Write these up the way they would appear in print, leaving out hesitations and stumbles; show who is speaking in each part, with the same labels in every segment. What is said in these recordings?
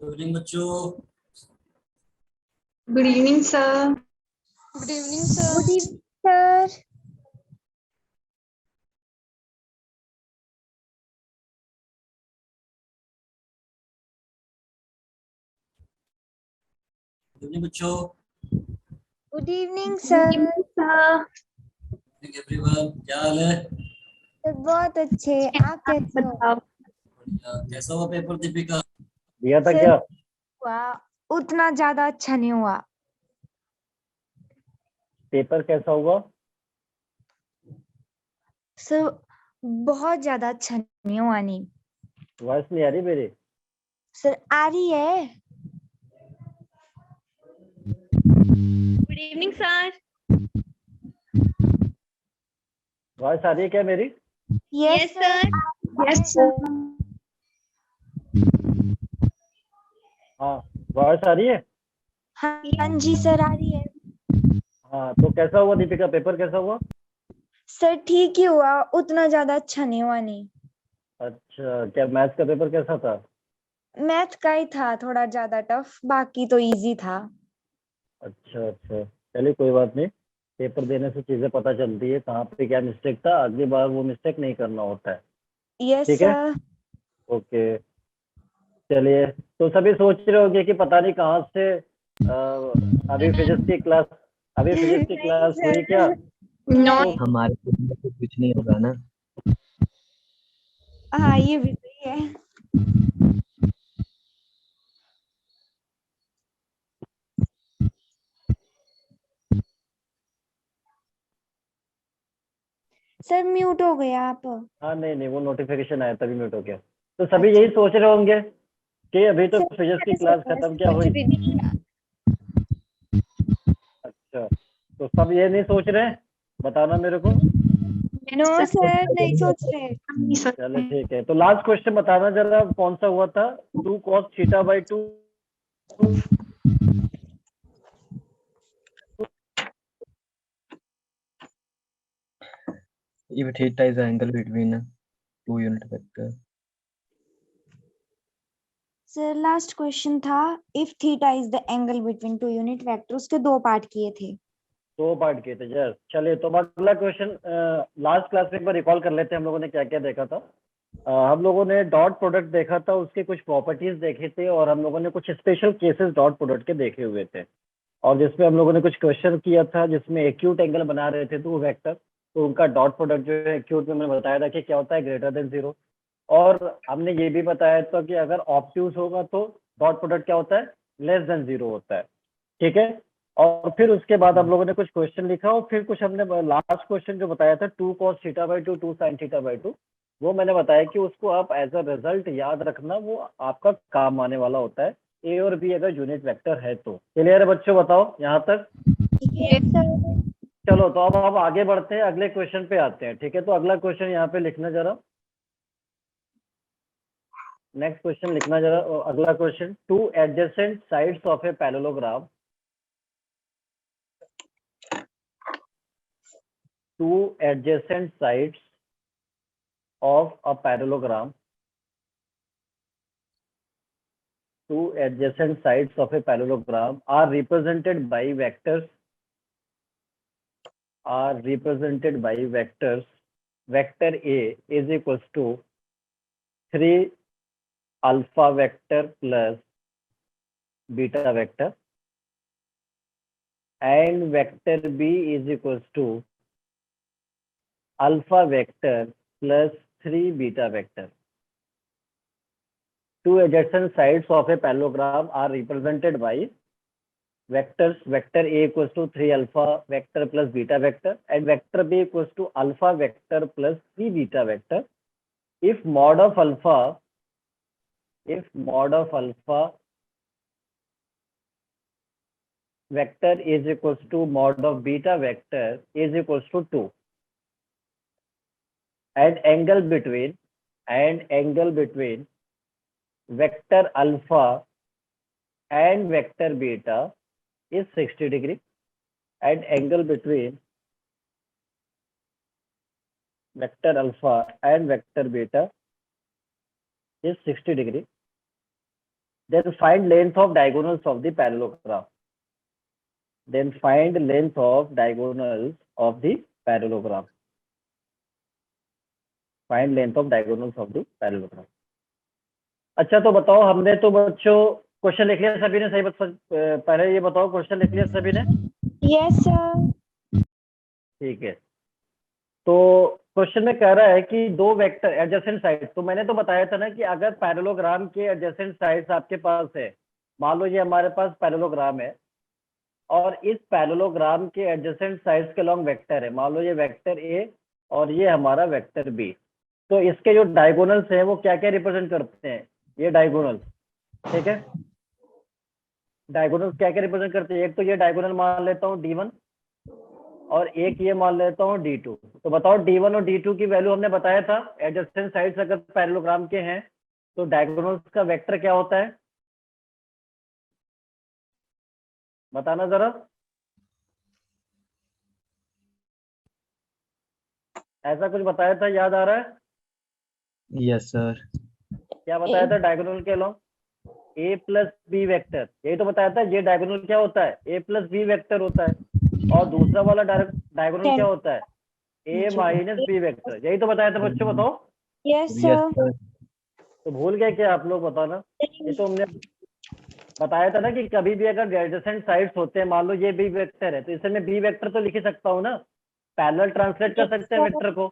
Speaker 1: Good evening बच्चों।
Speaker 2: Good evening sir.
Speaker 3: Good evening sir.
Speaker 4: Good evening sir.
Speaker 1: Good evening बच्चों।
Speaker 4: Good evening sir.
Speaker 1: Everyone, क्या हाल है?
Speaker 4: बहुत अच्छे, आप कैसे हो?
Speaker 1: बढ़िया। कैसा हुआ पेपर दीपिका?
Speaker 5: दिया था
Speaker 4: सर,
Speaker 5: क्या?
Speaker 4: हुआ उतना ज्यादा अच्छा नहीं हुआ।
Speaker 5: पेपर कैसा हुआ?
Speaker 4: सर बहुत ज्यादा अच्छा नहीं हुआ। नहीं
Speaker 5: वॉइस नहीं आ रही मेरी?
Speaker 4: सर, आ रही है।
Speaker 2: Good evening sir.
Speaker 5: वॉइस आ रही है क्या मेरी?
Speaker 4: Yes sir.
Speaker 2: Yes sir.
Speaker 5: हाँ, वॉइस आ रही है।
Speaker 4: हाँ जी सर, आ रही है।
Speaker 5: हाँ, तो कैसा हुआ दीपिका, पेपर कैसा हुआ?
Speaker 4: सर ठीक ही हुआ, उतना ज्यादा अच्छा नहीं हुआ। नहीं,
Speaker 5: अच्छा, क्या मैथ्स का पेपर कैसा था?
Speaker 4: मैथ का ही था थोड़ा ज्यादा टफ, बाकी तो इजी था।
Speaker 5: अच्छा अच्छा, चलिए कोई बात नहीं। पेपर देने से चीजें पता चलती है कहाँ पे क्या मिस्टेक था, अगली बार वो मिस्टेक नहीं करना होता है।
Speaker 4: यस
Speaker 5: ठीक है,
Speaker 4: सर।
Speaker 5: ओके। चलिए, तो सभी सोच रहे होंगे कि पता नहीं कहाँ से अभी फिजिक्स की क्लास
Speaker 4: नहीं
Speaker 5: हुई क्या?
Speaker 4: सर।
Speaker 2: नो।
Speaker 5: तो
Speaker 6: हमारे में तो कुछ नहीं होगा ना।
Speaker 4: हाँ, ये भी सही है। सर म्यूट हो गया आप।
Speaker 5: हाँ, नहीं नहीं, वो नोटिफिकेशन आया तभी म्यूट हो गया। तो सभी यही सोच रहे होंगे कि अभी तो
Speaker 4: सर
Speaker 5: फिजिक्स की
Speaker 4: मैंने
Speaker 5: क्लास
Speaker 4: सर
Speaker 5: खत्म क्या
Speaker 4: कुछ
Speaker 5: हुई।
Speaker 4: भी नहीं किया।
Speaker 5: अच्छा, तो सब ये नहीं सोच रहे हैं, बताना मेरे को।
Speaker 4: नो सर, नहीं सोच रहे।
Speaker 5: चलो ठीक है, तो लास्ट क्वेश्चन बताना जरा, कौन सा हुआ था? 2 cos θ/2।
Speaker 6: If theta is the angle between two unit vector.
Speaker 4: Sir last question था, if theta is the angle between two unit vector, उसके 2 पार्ट किए थे।
Speaker 5: 2 पार्ट किए थे जस्ट। चलिए, तो अब अगला क्वेश्चन, लास्ट क्लास में एक बार रिकॉल कर लेते हैं हम लोगों ने क्या क्या देखा था। हम लोगों ने डॉट प्रोडक्ट देखा था, उसके कुछ प्रॉपर्टीज देखे थे, और हम लोगों ने कुछ स्पेशल केसेस डॉट प्रोडक्ट के देखे हुए थे, और जिसमें हम लोगों ने कुछ क्वेश्चन किया था जिसमें एक्यूट एंगल बना रहे थे दो वेक्टर, तो उनका डॉट प्रोडक्ट जो है एक्यूट में मैंने बताया था कि क्या होता है, ग्रेटर देन 0। और हमने ये भी बताया था कि अगर ऑब्ट्यूज होगा तो डॉट प्रोडक्ट क्या होता है, लेस देन 0 होता है। ठीक है, और फिर उसके बाद हम लोगों ने कुछ क्वेश्चन लिखा, और फिर कुछ हमने लास्ट क्वेश्चन जो बताया था 2 cos θ/2 2 sin θ/2, वो मैंने बताया कि उसको आप एज अ रिजल्ट याद रखना, वो आपका काम आने वाला होता है, ए और बी अगर यूनिट वेक्टर है तो। क्लियर है बच्चों, बताओ यहाँ तक?
Speaker 4: Yes sir.
Speaker 5: चलो, तो अब हम आगे बढ़ते हैं, अगले क्वेश्चन पे आते हैं। ठीक है, तो अगला क्वेश्चन यहाँ पे लिखना जरा, नेक्स्ट क्वेश्चन लिखना जरा। अगला question, 2 adjacent sides of a parallelogram, 2 adjacent sides of a parallelogram, 2 adjacent sides of a parallelogram are represented by vectors, vector A is equals to 3 alpha vector plus beta vector, and vector B is equals to alpha vector plus 3 beta vector. 2 adjacent sides of a parallelogram are represented by vectors. Vector A equals to 3 alpha vector plus beta vector, and vector B equals to alpha vector plus 3 beta vector. If mod of alpha vector is equals to mod of beta vector is equals to 2, and angle between vector alpha and vector beta is 60 degree, and angle between vector alpha and vector beta is 60 degree. Then find length of diagonals of the parallelogram. Then find length of diagonals of the parallelogram. Find length of diagonals of the parallelogram. अच्छा तो बताओ, हमने तो बच्चों question लिख लिया सभी ने, सही पहले ये बताओ, क्वेश्चन लिख लिया सभी ने?
Speaker 4: Yes sir.
Speaker 5: ठीक है, तो क्वेश्चन में कह रहा है कि दो वेक्टर एडजेसेंट साइड्स, तो मैंने तो बताया था ना कि अगर पैरेललोग्राम के एडजेसेंट साइड्स आपके पास है, मान लो ये हमारे पास पैरेललोग्राम है और इस पैरेललोग्राम के एडजेसेंट साइड्स के लॉन्ग वेक्टर है, मान लो ये वेक्टर ए और ये हमारा वेक्टर बी, तो इसके जो डायगोनल्स हैं वो क्या क्या रिप्रेजेंट करते हैं, ये डायगोनल, ठीक है, डायगोनल क्या क्या रिप्रेजेंट करते हैं? एक तो ये डायगोनल मान लेता हूँ D1 और एक ये मान लेता हूँ D2। तो बताओ D1 और D2 की वैल्यू हमने बताया था, एडजेसेंट साइड्स अगर पैरेललोग्राम के हैं तो डायगोनल्स का वेक्टर क्या होता है, बताना जरा। ऐसा कुछ बताया था, याद आ रहा है?
Speaker 6: Yes sir.
Speaker 5: क्या बताया था डायगोनल के लॉन्ग? ए प्लस बी वेक्टर, यही तो बताया था। ये डायगोनल क्या होता है? ए प्लस बी वेक्टर होता है। और दूसरा वाला डायगोनल क्या होता है? ए माइनस बी वेक्टर, यही तो बताया था बच्चों, बताओ।
Speaker 4: Yes
Speaker 6: yes
Speaker 4: sir.
Speaker 6: सर।
Speaker 5: तो भूल गए क्या आप लोग, बताना। ये तो हमने बताया था ना कि कभी भी अगर एडजेसेंट साइड्स होते हैं, मान लो ये बी वेक्टर है, तो इसे मैं बी वेक्टर तो लिख ही सकता हूँ ना, पैरेलल ट्रांसलेट कर सकते हैं वेक्टर को।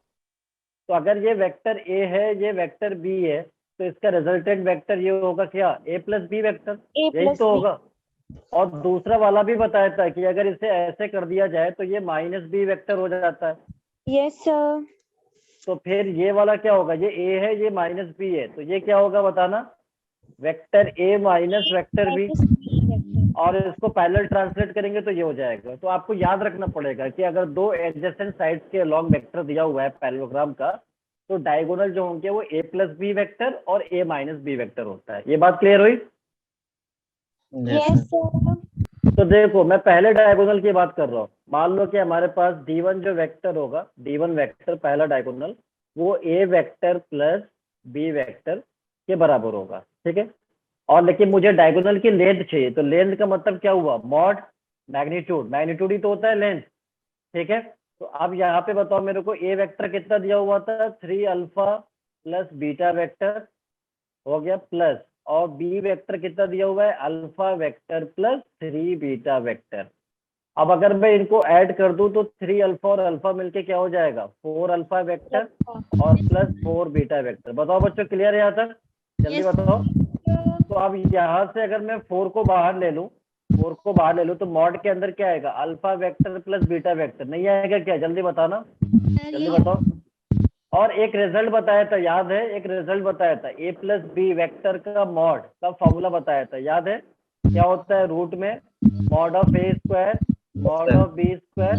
Speaker 5: तो अगर ये वेक्टर ए है, ये वेक्टर बी है, तो इसका रिजल्टेंट वेक्टर ये होगा क्या? ए प्लस बी वेक्टर, यही तो होगा। और दूसरा वाला भी बताया था कि अगर इसे ऐसे कर दिया जाए तो ये माइनस बी वेक्टर हो जाता है।
Speaker 4: Yes sir.
Speaker 5: तो फिर ये वाला क्या होगा? ये ए है, ये माइनस बी है, तो ये क्या होगा बताना? Vector A minus vector B. और इसको पैरेलल ट्रांसलेट करेंगे तो ये हो जाएगा। तो आपको याद रखना पड़ेगा कि अगर दो एडजेसेंट साइड्स के लॉन्ग वेक्टर दिया हुआ है पैरेललोग्राम का, तो डायगोनल जो होंगे वो ए प्लस बी वेक्टर और ए माइनस बी वेक्टर होता है। ये बात क्लियर हुई?
Speaker 4: Yes sir.
Speaker 5: तो देखो, मैं पहले डायगोनल की बात कर रहा हूँ। मान लो कि हमारे पास D1 जो वेक्टर होगा, D1 वेक्टर पहला डायगोनल, वो ए वेक्टर प्लस बी वेक्टर के बराबर होगा, ठीक है। और लेकिन मुझे डायगोनल की लेंथ चाहिए, तो लेंथ का मतलब क्या हुआ? मॉड मैग्नीट्यूड, मैग्नीट्यूड ही तो होता है लेंथ, ठीक है। तो अब यहाँ पे बताओ मेरे को, ए वेक्टर कितना दिया हुआ था? 3 अल्फा प्लस बीटा वेक्टर हो गया, प्लस, और बी वेक्टर कितना दिया हुआ है? Alpha vector plus 3 beta vector. अब अगर मैं इनको ऐड कर दूं तो 3 अल्फा और अल्फा मिलके क्या हो जाएगा? 4 अल्फा वेक्टर और प्लस 4 बीटा वेक्टर। बताओ बच्चों, क्लियर है यहाँ तक? जल्दी बताओ। तो अब यहाँ से अगर मैं 4 को बाहर ले लूं, 4 को बाहर ले लूं, तो मॉड के अंदर क्या आएगा? Alpha vector plus beta vector, नहीं आएगा क्या? जल्दी बताना, जल्दी बताओ। और एक रिजल्ट बताया था, याद है? एक रिजल्ट बताया था, ए प्लस बी वेक्टर का मॉड का फॉर्मूला बताया था, याद है? क्या होता है? रूट में mod of A square mod of B square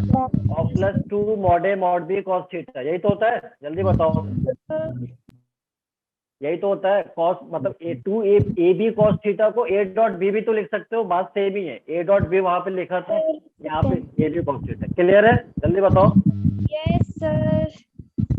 Speaker 5: और plus 2 mod A mod B cos theta, यही तो होता है। जल्दी बताओ, यही तो होता है। कॉस मतलब ए बी कॉस थीटा को ए डॉट बी भी तो लिख सकते हो, बात सेम ही है। ए डॉट बी वहां पे लिखा था, यहाँ पे A B cos theta. Clear है? जल्दी बताओ।
Speaker 4: Yes sir.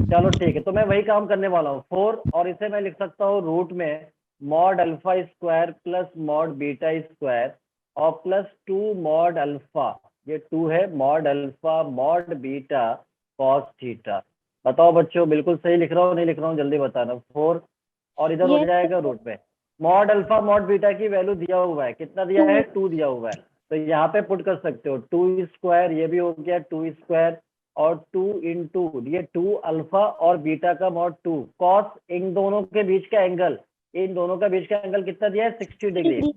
Speaker 5: चलो ठीक है, तो मैं वही काम करने वाला हूँ 4, और इसे मैं लिख सकता हूँ रूट में mod alpha square plus mod beta square और प्लस 2 मॉड अल्फा, ये 2 है, mod alpha mod beta cos theta. बताओ बच्चों, बिल्कुल सही लिख रहा हूँ नहीं लिख रहा हूँ? जल्दी बताना। 4 और इधर हो जाएगा रूट में मॉड अल्फा मॉड बीटा की वैल्यू दिया हुआ है, कितना दिया है? 2 दिया हुआ है, तो यहाँ पे पुट कर सकते हो 2 स्क्वायर, ये भी हो गया 2 स्क्वायर, और 2 इंटू ये 2 अल्फा और बीटा का मॉड 2 कॉस, इन दोनों के बीच का एंगल, इन दोनों का बीच का एंगल कितना दिया है? 60 डिग्री।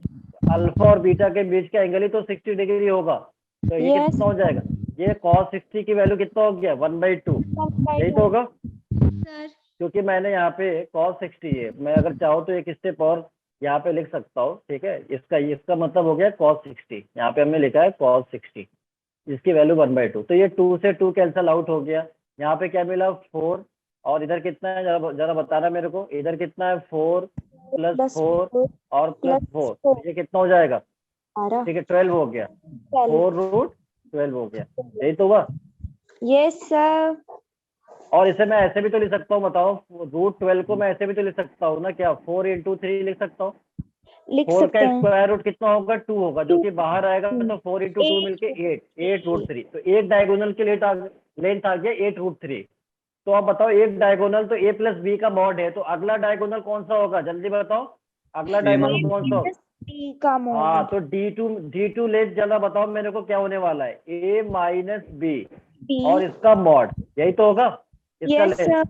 Speaker 5: अल्फा और बीटा के बीच का एंगल ही तो 60 डिग्री होगा, तो ये कितना हो जाएगा? ये cos 60 की वैल्यू कितना हो गया? 1/2, यही तो होगा।
Speaker 3: सर
Speaker 5: क्योंकि मैंने यहाँ पे cos 60 है, मैं अगर चाहूँ तो एक स्टेप और यहाँ पे लिख सकता हूँ, ठीक है। इसका मतलब हो गया cos 60, यहाँ पे हमने लिखा है cos 60, इसकी वैल्यू 1/2। तो ये 2 से 2 कैंसल आउट हो गया। यहाँ पे क्या मिला? 4, और इधर कितना है जरा बताना मेरे को। इधर कितना है? 4 प्लस 4 और प्लस 4, ये कितना हो जाएगा? ठीक है, 12 हो गया। 4 रूट 12 हो गया, यही तो हुआ।
Speaker 4: Yes sir.
Speaker 5: और इसे मैं ऐसे भी तो लिख सकता हूँ, बताओ। रूट 12 को मैं ऐसे भी तो लिख सकता हूँ ना, क्या 4 इंटू 3 लिख सकता हूँ?
Speaker 4: लिख
Speaker 5: 4
Speaker 4: सकते
Speaker 5: का
Speaker 4: हैं।
Speaker 5: स्क्वायर रूट कितना होगा? 2 होगा, जो कि बाहर आएगा तो 4 इंटू 2 मिलके 8 √3। तो एक डायगोनल की लेंथ आ गया 8 √3। तो आप बताओ, एक डायगोनल तो a प्लस बी का मॉड है, तो अगला डायगोनल कौन सा होगा? जल्दी बताओ, अगला
Speaker 6: A
Speaker 5: डायगोनल
Speaker 6: minus
Speaker 5: कौन सा होगा?
Speaker 4: बी का
Speaker 5: हाँ,
Speaker 4: मॉड
Speaker 5: तो D2 लेट, जरा बताओ मेरे को क्या होने वाला है? a minus B
Speaker 4: B.
Speaker 5: और इसका मॉड, यही तो होगा इसका
Speaker 4: यस
Speaker 5: लेंथ।
Speaker 4: सर।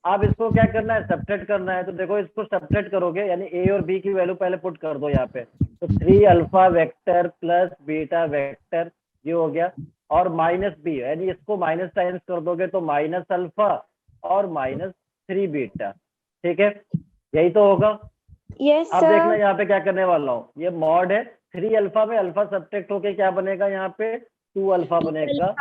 Speaker 5: अब इसको क्या करना है? सब्ट्रैक्ट करना है। तो देखो, इसको सब्ट्रैक्ट करोगे यानी a और b की वैल्यू पहले पुट कर दो यहाँ पे। तो 3 alpha vector plus beta vector, ये हो गया, और माइनस बी, यानी इसको माइनस टाइम्स कर दोगे तो माइनस अल्फा और माइनस 3 बीटा। ठीक है, यही तो होगा।
Speaker 4: यस
Speaker 5: अब देखना
Speaker 4: सर।
Speaker 5: यहाँ पे क्या करने वाला हूँ, ये मॉड है। 3 अल्फा में अल्फा सब्ट्रैक्ट होके क्या बनेगा? यहाँ पे 2 अल्फा बनेगा,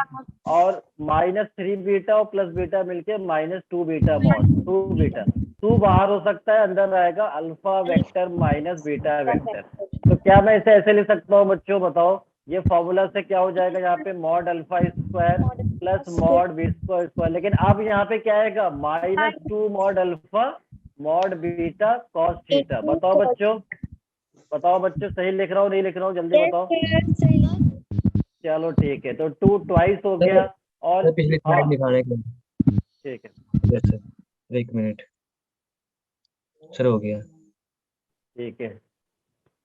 Speaker 5: और माइनस 3 बीटा और प्लस बीटा मिलके माइनस 2 बीटा मॉड। 2 बीटा, 2 बाहर हो सकता है, अंदर आएगा alpha vector minus beta vector. तो क्या मैं इसे ऐसे लिख सकता हूँ बच्चों? बताओ, ये फॉर्मूला से क्या हो जाएगा? यहाँ पे mod alpha square plus mod B square. लेकिन अब यहाँ पे क्या आएगा? Minus 2 mod alpha mod beta cos theta. बताओ बच्चों, बताओ बच्चों, सही लिख रहा हूँ नहीं लिख रहा हूँ? जल्दी बताओ। चलो ठीक है, तो 2 ट्वाइस हो गया। और
Speaker 6: सर पिछली
Speaker 5: हाँ,
Speaker 6: स्लाइड दिखाने के लिए।
Speaker 5: ठीक है,
Speaker 6: यस सर, 1 मिनट सर, हो गया।
Speaker 5: ठीक है।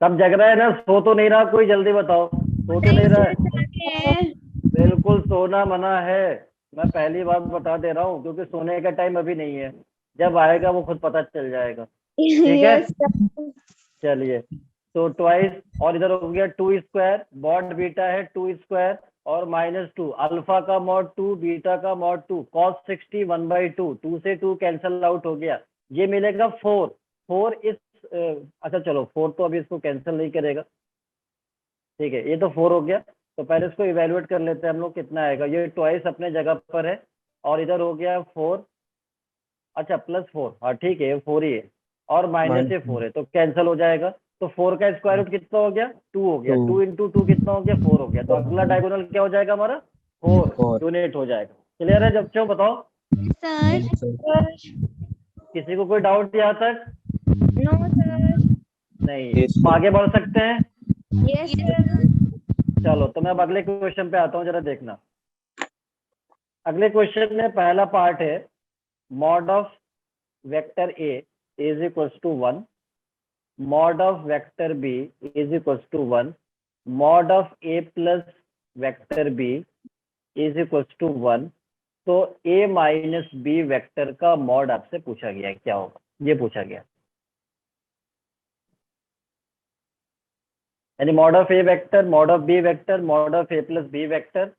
Speaker 5: सब जग रहा है ना? सो तो नहीं रहा कोई? जल्दी बताओ, सो तो नहीं रहा है? बिल्कुल सोना मना है। मैं पहली बार बता दे रहा हूँ, क्योंकि सोने का टाइम अभी नहीं है, जब आएगा वो खुद पता चल जाएगा। ठीक है,
Speaker 4: यस सर।
Speaker 5: चलिए। तो ट्वाइस, और इधर हो गया 2 स्क्वायर, मॉड बीटा है 2 स्क्वायर और माइनस 2, अल्फा का मॉड 2, बीटा का मॉड 2, कॉस 60 1/2, 2 से 2 कैंसल आउट हो गया, ये मिलेगा 4। 4 इस अच्छा चलो, 4 तो अभी इसको कैंसिल नहीं करेगा। ठीक है, ये तो 4 हो गया। तो पहले इसको इवेलुएट कर लेते हैं हम लोग, कितना आएगा। ये ट्वाइस अपने जगह पर है, और इधर हो गया 4, अच्छा प्लस 4, हाँ ठीक है, ये 4 ही है, और माइनस ये 4 है, तो कैंसिल हो जाएगा। तो 4 का स्क्वायर रूट कितना हो गया? 2 हो गया। 2 इंटू 2 कितना हो गया? 4 हो गया। तो अगला डायगोनल क्या हो जाएगा हमारा? 4
Speaker 6: 4
Speaker 5: यूनिट हो जाएगा। क्लियर है बच्चों? बताओ,
Speaker 3: सर।
Speaker 6: सर।
Speaker 5: किसी को कोई डाउट यहाँ तक?
Speaker 4: No sir.
Speaker 5: नहीं,
Speaker 6: Yes,
Speaker 5: हम
Speaker 6: sir.
Speaker 5: आगे बढ़ सकते हैं?
Speaker 4: Yes sir.
Speaker 5: चलो, तो मैं अब अगले क्वेश्चन पे आता हूँ, जरा देखना। अगले क्वेश्चन में पहला पार्ट है, mod of vector A is equals to 1, mod of vector B is equals to 1, mod of A plus vector B is equals to 1। तो ए माइनस बी वेक्टर का मॉड आपसे पूछा गया है, क्या होगा? ये पूछा गया, यानी mod of A vector, mod of B vector, mod of A plus B vector,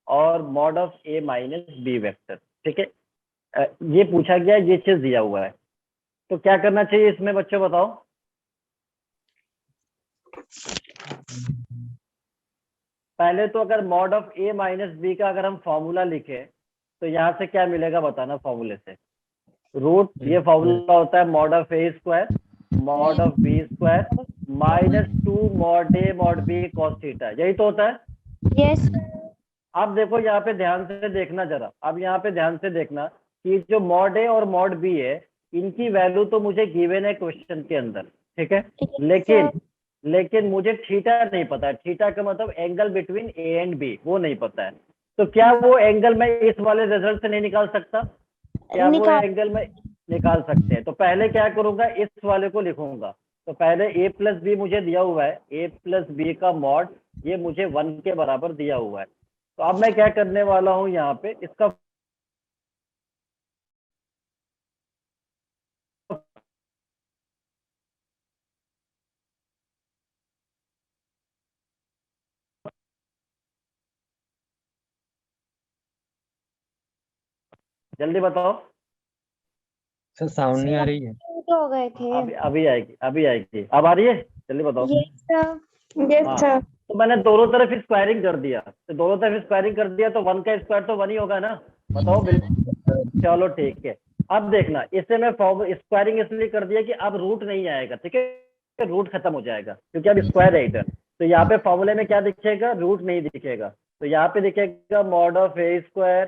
Speaker 5: और mod of A minus B vector. ठीक है, ये पूछा गया, ये चीज दिया हुआ है। तो क्या करना चाहिए इसमें बच्चों, बताओ? पहले तो अगर mod of A minus B का अगर हम फॉर्मूला लिखे, तो यहाँ से क्या मिलेगा बताना फॉर्मूले से? रूट, ये फॉर्मूला होता है mod of A square mod of B square minus 2 mod A mod B cos theta, यही तो होता है।
Speaker 4: यस।
Speaker 5: अब देखो यहाँ पे ध्यान से देखना जरा, अब यहाँ पे ध्यान से देखना कि जो मॉड ए और मॉड बी है, इनकी वैल्यू तो मुझे गिवन है क्वेश्चन के अंदर, ठीक है, लेकिन मुझे थीटा नहीं पता है। थीटा का मतलब angle between A and B, वो नहीं पता है। तो क्या वो एंगल मैं इस वाले रिजल्ट से नहीं निकाल सकता? क्या वो एंगल में निकाल सकते हैं? तो पहले क्या करूंगा, इस वाले को लिखूंगा। तो पहले ए प्लस बी मुझे दिया हुआ है, ए प्लस बी का मॉड, ये मुझे 1 के बराबर दिया हुआ है। तो अब मैं क्या करने वाला हूं, यहाँ पे इसका जल्दी बताओ।
Speaker 6: सर साउंड नहीं आ रही है।
Speaker 4: हो गए थे।
Speaker 5: अभी आएगी, अभी आएगी। अब आ रही है? जल्दी बताओ।
Speaker 4: Yes sir. यस
Speaker 5: हाँ,
Speaker 4: सर।
Speaker 5: तो मैंने दोनों तरफ स्क्वायरिंग कर दिया, तो दोनों तरफ स्क्वायरिंग कर दिया, तो 1 का स्क्वायर तो 1 ही होगा ना? बताओ। बिल्कुल, चलो ठीक है। अब देखना, इससे मैं स्क्वायरिंग इसलिए कर दिया कि अब रूट नहीं आएगा, ठीक है, रूट खत्म हो जाएगा, क्योंकि अब स्क्वायर है इधर। तो यहाँ पे फॉर्मूले में क्या दिखेगा? रूट नहीं दिखेगा। तो यहाँ पे दिखेगा mod of A square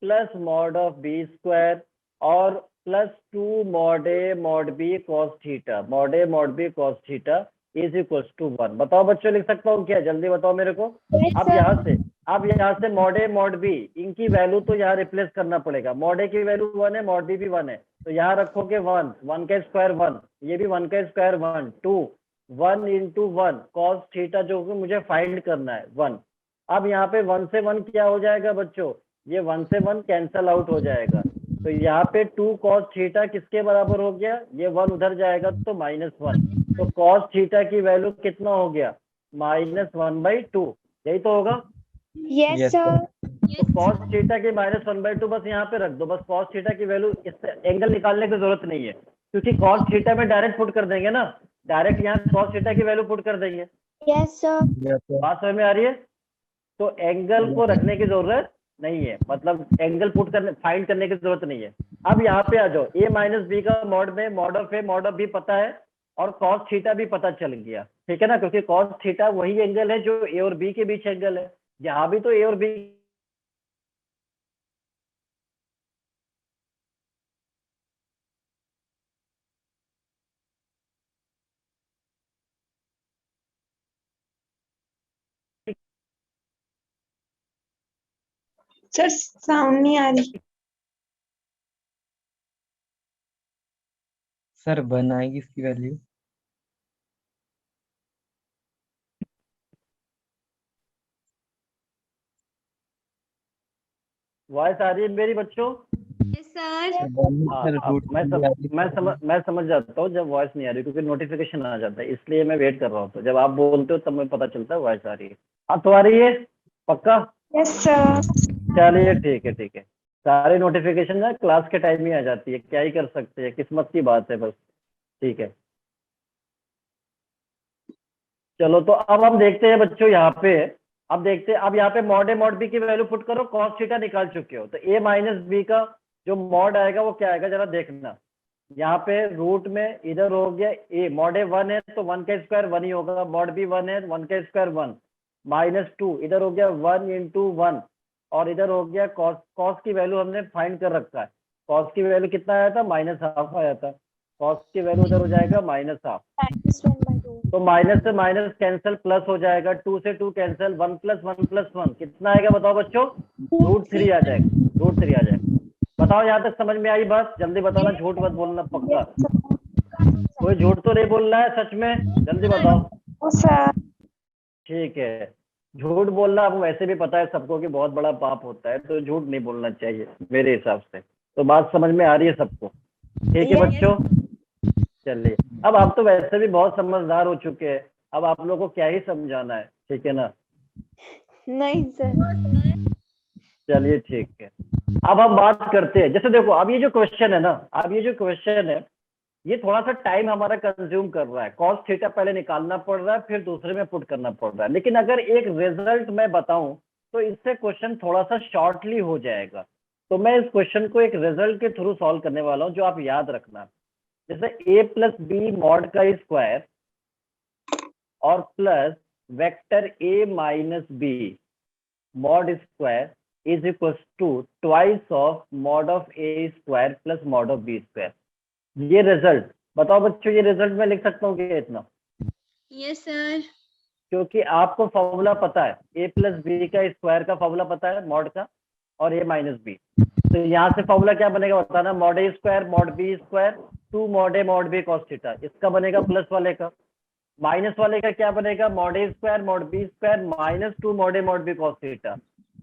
Speaker 5: plus mod of B square और plus 2 mod A mod B cos theta, mod A mod B cos theta is equals to 1। बताओ बच्चों, लिख सकता हूँ क्या? जल्दी बताओ मेरे को। अब यहाँ से मॉड ए मॉड बी, इनकी वैल्यू तो यहाँ रिप्लेस करना पड़ेगा। मॉड ए की वैल्यू 1 है, मॉड बी भी 1 है, तो यहाँ रखोगे 1, 1 का स्क्वायर 1, ये भी 1 का स्क्वायर 1, 2, 1 इंटू 1 कॉस थीटा जो कि मुझे फाइंड करना है 1। अब यहाँ पे 1 से 1 क्या हो जाएगा बच्चों? ये 1 से 1 कैंसल आउट हो जाएगा, तो यहाँ पे 2 कॉस थीटा किसके बराबर हो गया? ये 1 उधर जाएगा तो -1, तो कॉस थीटा की वैल्यू कितना हो गया? -1/2। यही तो होगा।
Speaker 4: Yes
Speaker 6: Yes,
Speaker 4: sir.
Speaker 5: तो कॉस थीटा की -1/2 बस यहाँ पे रख दो। बस कॉस थीटा की वैल्यू, इससे एंगल निकालने की जरूरत नहीं है, क्योंकि कॉस थीटा में डायरेक्ट पुट कर देंगे ना, डायरेक्ट यहाँ कॉस थीटा की वैल्यू पुट कर देंगे।
Speaker 4: Yes sir.
Speaker 6: yes, sir.
Speaker 5: बात समझ में आ रही है? तो एंगल को रखने की जरूरत नहीं है, मतलब एंगल पुट करने फाइंड करने की जरूरत नहीं है। अब यहाँ पे आ जाओ, a माइनस बी का मॉड में mod of A mod of B पता है और कॉस थीटा भी पता चल गया, ठीक है ना, क्योंकि कॉस थीटा वही एंगल है जो ए और बी के बीच एंगल है। यहाँ भी तो ए और बी
Speaker 2: सर साउंड नहीं आ रही।
Speaker 6: सर 1 आएगी इसकी वैल्यू।
Speaker 5: वॉइस आ रही है मेरी बच्चों?
Speaker 2: Yes sir.
Speaker 5: हाँ,
Speaker 6: सर
Speaker 5: अब
Speaker 6: रूट
Speaker 5: मैं समझ जाता हूँ जब वॉइस नहीं आ रही, क्योंकि नोटिफिकेशन आ जाता है, इसलिए मैं वेट कर रहा हूँ। तो जब आप बोलते हो तब मुझे पता चलता है वॉइस आ रही है। अब तो आ रही है पक्का?
Speaker 2: Yes sir.
Speaker 5: चलिए ठीक है, ठीक है। सारे नोटिफिकेशन ना क्लास के टाइम ही आ जाती है, क्या ही कर सकते हैं, किस्मत की बात है बस। ठीक है, चलो तो अब हम देखते हैं बच्चों यहाँ पे। अब देखते हैं, अब यहाँ पे मॉड ए मॉड बी की वैल्यू पुट करो, कॉस थीटा निकाल चुके हो, तो ए माइनस बी का जो मॉड आएगा वो क्या आएगा जरा देखना। यहाँ पे रूट में इधर हो गया ए, मॉड ए 1 है तो 1 का स्क्वायर 1 ही होगा, मॉड बी 1 है 1 का स्क्वायर 1, -2 इधर हो गया 1 इंटू 1, और इधर हो गया कॉस। कॉस की वैल्यू हमने फाइंड कर रखा है, कॉस की वैल्यू कितना आया था? -1/2 आया था। कॉस की वैल्यू उधर हो जाएगा -1/2, तो माइनस से माइनस कैंसिल, प्लस हो जाएगा, 2 से 2 कैंसिल, 1 + 1 + 1 कितना आएगा बताओ बच्चों? √3 आ जाएगा, √3 आ जाएगा। बताओ यहाँ तक समझ में आई बात? जल्दी बताना, झूठ मत बोलना पक्का। कोई झूठ तो नहीं बोल रहा है सच में? जल्दी बताओ।
Speaker 2: सर।
Speaker 5: ठीक है, झूठ बोलना आपको वैसे भी पता है सबको कि बहुत बड़ा पाप होता है, तो झूठ नहीं बोलना चाहिए मेरे हिसाब से। तो बात समझ में आ रही है सबको? ठीक है बच्चों, चलिए। अब आप तो वैसे भी बहुत समझदार हो चुके हैं, अब आप लोगों को क्या ही समझाना है, ठीक है ना?
Speaker 4: नहीं सर।
Speaker 5: चलिए ठीक है, अब हम बात करते हैं। जैसे देखो, अब ये जो क्वेश्चन है ना, अब ये जो क्वेश्चन है ये थोड़ा सा टाइम हमारा कंज्यूम कर रहा है। कॉस थीटा पहले निकालना पड़ रहा है, फिर दूसरे में पुट करना पड़ रहा है, लेकिन अगर एक रिजल्ट मैं बताऊं तो इससे क्वेश्चन थोड़ा सा शॉर्टली हो जाएगा। तो मैं इस क्वेश्चन को एक रिजल्ट के थ्रू सॉल्व करने वाला हूं, जो आप याद रखना। जैसे a + b मॉड का स्क्वायर और plus vector a - b mod square is equal to twice of mod of a square plus mod of b square. ये रिजल्ट बताओ बच्चों, ये रिजल्ट मैं लिख सकता हूँ क्या इतना?
Speaker 2: Yes sir.
Speaker 5: क्योंकि आपको फॉर्मूला पता है, a + b का स्क्वायर का फॉर्मूला पता है मॉड का, और a - b। तो यहाँ से फॉर्मूला क्या बनेगा बताना? Mod a square mod b square 2 mod a mod b cos theta, इसका बनेगा प्लस वाले का। माइनस वाले का क्या बनेगा? Mod a square mod b square -2 mod a mod b cos theta.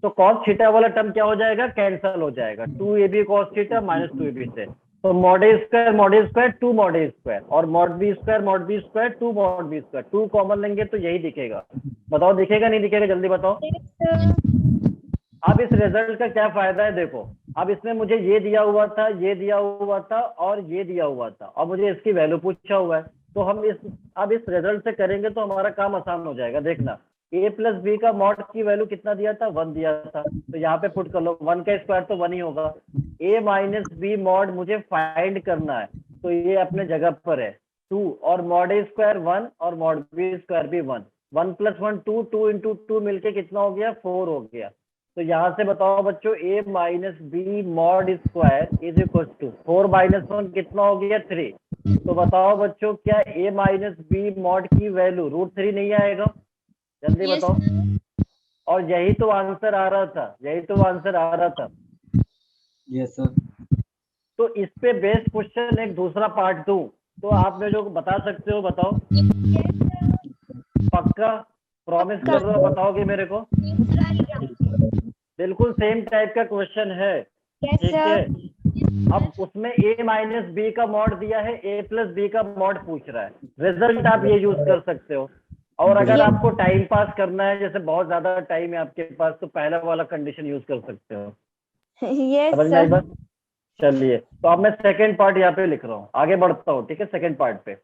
Speaker 5: तो cos थीटा वाला टर्म क्या हो जाएगा? कैंसल हो जाएगा, 2ab cos थीटा -2ab से। तो mod a square 2 mod a square, और mod b square 2 mod b square, 2 common लेंगे तो यही दिखेगा। बताओ दिखेगा नहीं दिखेगा? जल्दी बताओ। अब इस रिजल्ट का क्या फायदा है? देखो, अब इसमें मुझे ये दिया हुआ था, ये दिया हुआ था और ये दिया हुआ था, और मुझे इसकी वैल्यू पूछा हुआ है। तो हम अब इस रिजल्ट से करेंगे तो हमारा काम आसान हो जाएगा। देखना, a + b का मॉड की वैल्यू कितना दिया था? 1 दिया था, तो यहाँ पे पुट कर लो, 1 का स्क्वायर तो 1 ही होगा। a - b मॉड मुझे फाइंड करना है, तो ये अपने जगह पर है 2, और मॉड a स्क्वायर 1 और मॉड b स्क्वायर भी 1, 1 + 1 2, 2 × 2 मिलके कितना हो गया? 4 हो गया। तो यहाँ से बताओ बच्चों, a minus B mod square is equal to 4 minus 1 कितना हो गया 3। तो बताओ बच्चों, क्या a माइनस बी मॉड की वैल्यू √3 नहीं आएगा? जल्दी
Speaker 2: Yes,
Speaker 5: बताओ। और यही तो आंसर आ रहा था, यही तो आंसर आ रहा था।
Speaker 6: Yes sir.
Speaker 5: तो इस पे बेस्ड क्वेश्चन एक दूसरा पार्ट दूं तो आप में जो बता सकते हो, बताओ। पक्का प्रॉमिस कर रहे हो, बताओगे मेरे को? बिल्कुल सेम टाइप का क्वेश्चन है,
Speaker 4: यस
Speaker 5: ठीक
Speaker 4: सर।
Speaker 5: है। अब उसमें a माइनस बी का मॉड दिया है, a प्लस बी का मॉड पूछ रहा है। रिजल्ट आप ये यूज कर सकते हो। और अगर
Speaker 4: Yes.
Speaker 5: आपको टाइम पास करना है, जैसे बहुत ज्यादा टाइम है आपके पास, तो पहला वाला कंडीशन यूज कर सकते हो।
Speaker 4: यस
Speaker 5: समझ में आई
Speaker 4: सर।
Speaker 5: बात? चलिए, तो अब मैं सेकंड पार्ट यहाँ पे लिख रहा हूँ, आगे बढ़ता हूँ, ठीक है। सेकंड पार्ट पे,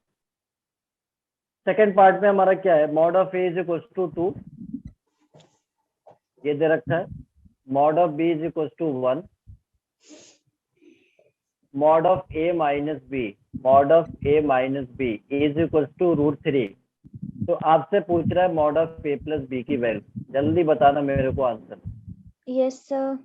Speaker 5: सेकंड पार्ट में हमारा क्या है, mod of A is equal to 2, ये दे रखा है। Mod of B is equal to 1, mod of A minus B, mod of A minus B is equal to √3। तो आपसे पूछ रहा है mod of A plus B की वैल्यू, जल्दी बताना मेरे को answer.
Speaker 4: Yes sir.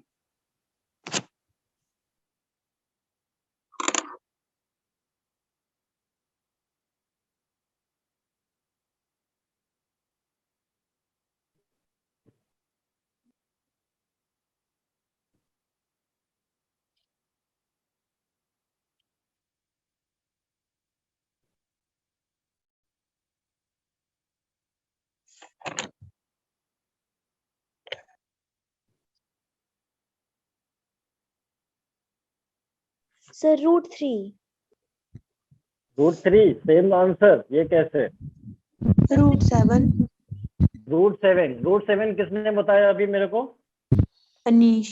Speaker 4: Sir √3।
Speaker 5: √3 same answer, ये कैसे?
Speaker 7: √7।
Speaker 5: √7 किसने बताया अभी मेरे को?
Speaker 7: Anish.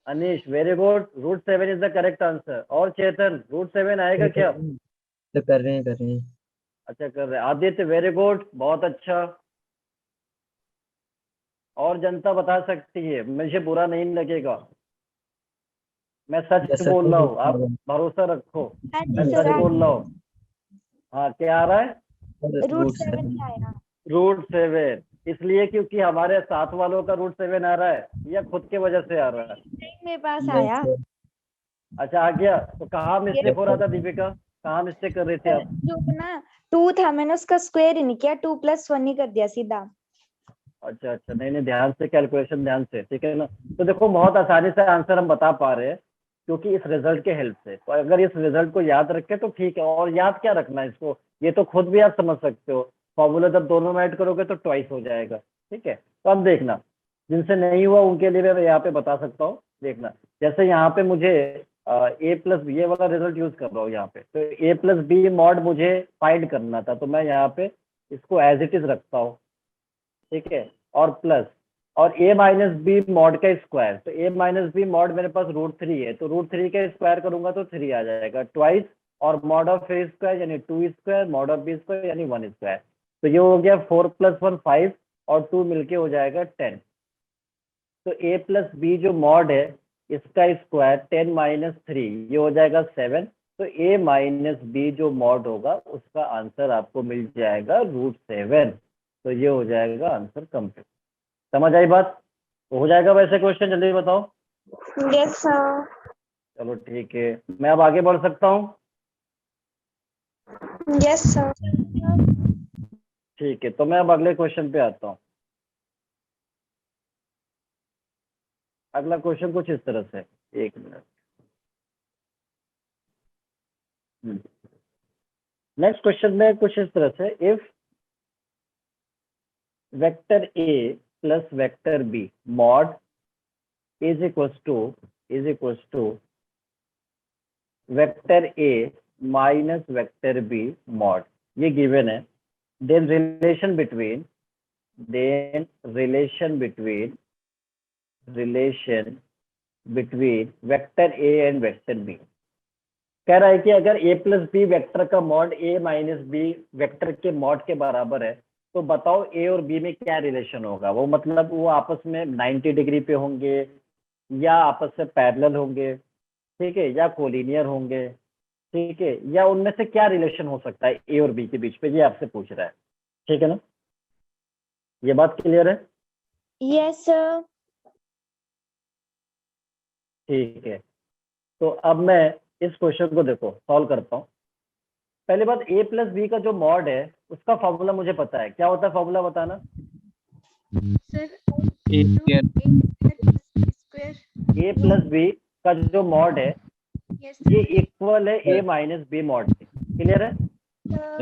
Speaker 5: Anish, very good. √7 is the correct answer. और चेतन, √7 आएगा क्या?
Speaker 6: तो कर रहे हैं।
Speaker 5: अच्छा, कर रहे हैं। आदित्य, वेरी गुड, बहुत अच्छा। और जनता बता सकती है, मुझे बुरा नहीं लगेगा, मैं सच
Speaker 6: यस सर।
Speaker 5: बोल रहा हूँ, आप भरोसा रखो, मैं सच बोल रहा हूँ। हाँ, क्या आ रहा है?
Speaker 4: √7 ही आएगा।
Speaker 5: √7 इसलिए क्योंकि हमारे साथ वालों का √7 आ रहा है, या खुद के वजह से आ रहा है?
Speaker 4: मेरे पास आया।
Speaker 5: अच्छा, आ गया। तो कहाँ मिस्टेक हो रहा था दीपिका, कहाँ मिस्टेक कर रहे थे आप?
Speaker 4: जो ना 2 था, मैंने उसका स्क्वायर ही नहीं किया, 2 + 1 ही कर दिया सीधा।
Speaker 5: अच्छा अच्छा, नहीं नहीं, ध्यान से कैलकुलेशन, ध्यान से, ठीक है ना। तो देखो, बहुत आसानी से आंसर हम बता पा रहे हैं क्योंकि इस रिजल्ट के हेल्प से। तो अगर इस रिजल्ट को याद रखे तो ठीक है। और याद क्या रखना है इसको, ये तो खुद भी आप समझ सकते हो। फॉर्मूला जब दोनों में ऐड करोगे तो ट्वाइस हो जाएगा, ठीक है। तो अब देखना, जिनसे नहीं हुआ उनके लिए मैं यहाँ पे बता सकता हूँ। देखना, जैसे यहाँ पे मुझे ए प्लस बी, ये वाला रिजल्ट यूज कर रहा हूँ यहाँ पे। तो ए प्लस बी मॉड मुझे फाइंड करना था, तो मैं यहाँ पे इसको एज इट इज रखता हूँ, ठीक है। और प्लस, और a माइनस बी मॉड का स्क्वायर, तो a माइनस बी मॉड मेरे पास √3 है, तो √3 का स्क्वायर करूंगा तो 3 आ जाएगा ट्वाइस। और मॉड ऑफ a स्क्वायर यानी 2 square, mod of b square यानी 1 स्क्वायर। तो ये हो गया 4 + 1 5 और 2 मिलके हो जाएगा 10। तो a प्लस बी जो मॉड है इसका स्क्वायर 10 - 3, ये हो जाएगा 7। तो a माइनस बी जो मॉड होगा उसका आंसर आपको मिल जाएगा √7। तो ये हो जाएगा आंसर कंप्लीट। समझ आई बात? तो हो जाएगा वैसे क्वेश्चन, जल्दी बताओ।
Speaker 2: yes sir,
Speaker 5: चलो ठीक है, मैं अब आगे बढ़ सकता हूँ?
Speaker 2: yes sir,
Speaker 5: ठीक है, तो मैं अब अगले क्वेश्चन पे आता हूँ। अगला क्वेश्चन कुछ इस तरह से, एक मिनट। नेक्स्ट क्वेश्चन में कुछ इस तरह से, if vector A plus vector B mod is equals to vector A minus vector B mod, ये गिवन है। Then relation between vector A and vector B. कह रहा है कि अगर a प्लस बी वेक्टर का mod a minus B vector के mod के बराबर है, तो बताओ a और b में क्या रिलेशन होगा। वो मतलब वो आपस में 90 डिग्री पे होंगे, या आपस में पैरेलल होंगे, ठीक है, या कोलिनियर होंगे, ठीक है, या उनमें से क्या रिलेशन हो सकता है a और b के बीच पे, ये आपसे पूछ रहा है, ठीक है ना। ये बात क्लियर है?
Speaker 4: Yes sir.
Speaker 5: ठीक है, तो अब मैं इस क्वेश्चन को देखो सॉल्व करता हूँ। पहली बात, a प्लस बी का जो मॉड है उसका फॉर्मूला मुझे पता है। क्या होता है फॉर्मूला, बताना।
Speaker 3: सर
Speaker 5: a प्लस बी का जो मॉड है
Speaker 3: यस
Speaker 5: ये इक्वल है a माइनस बी मॉड के। क्लियर है?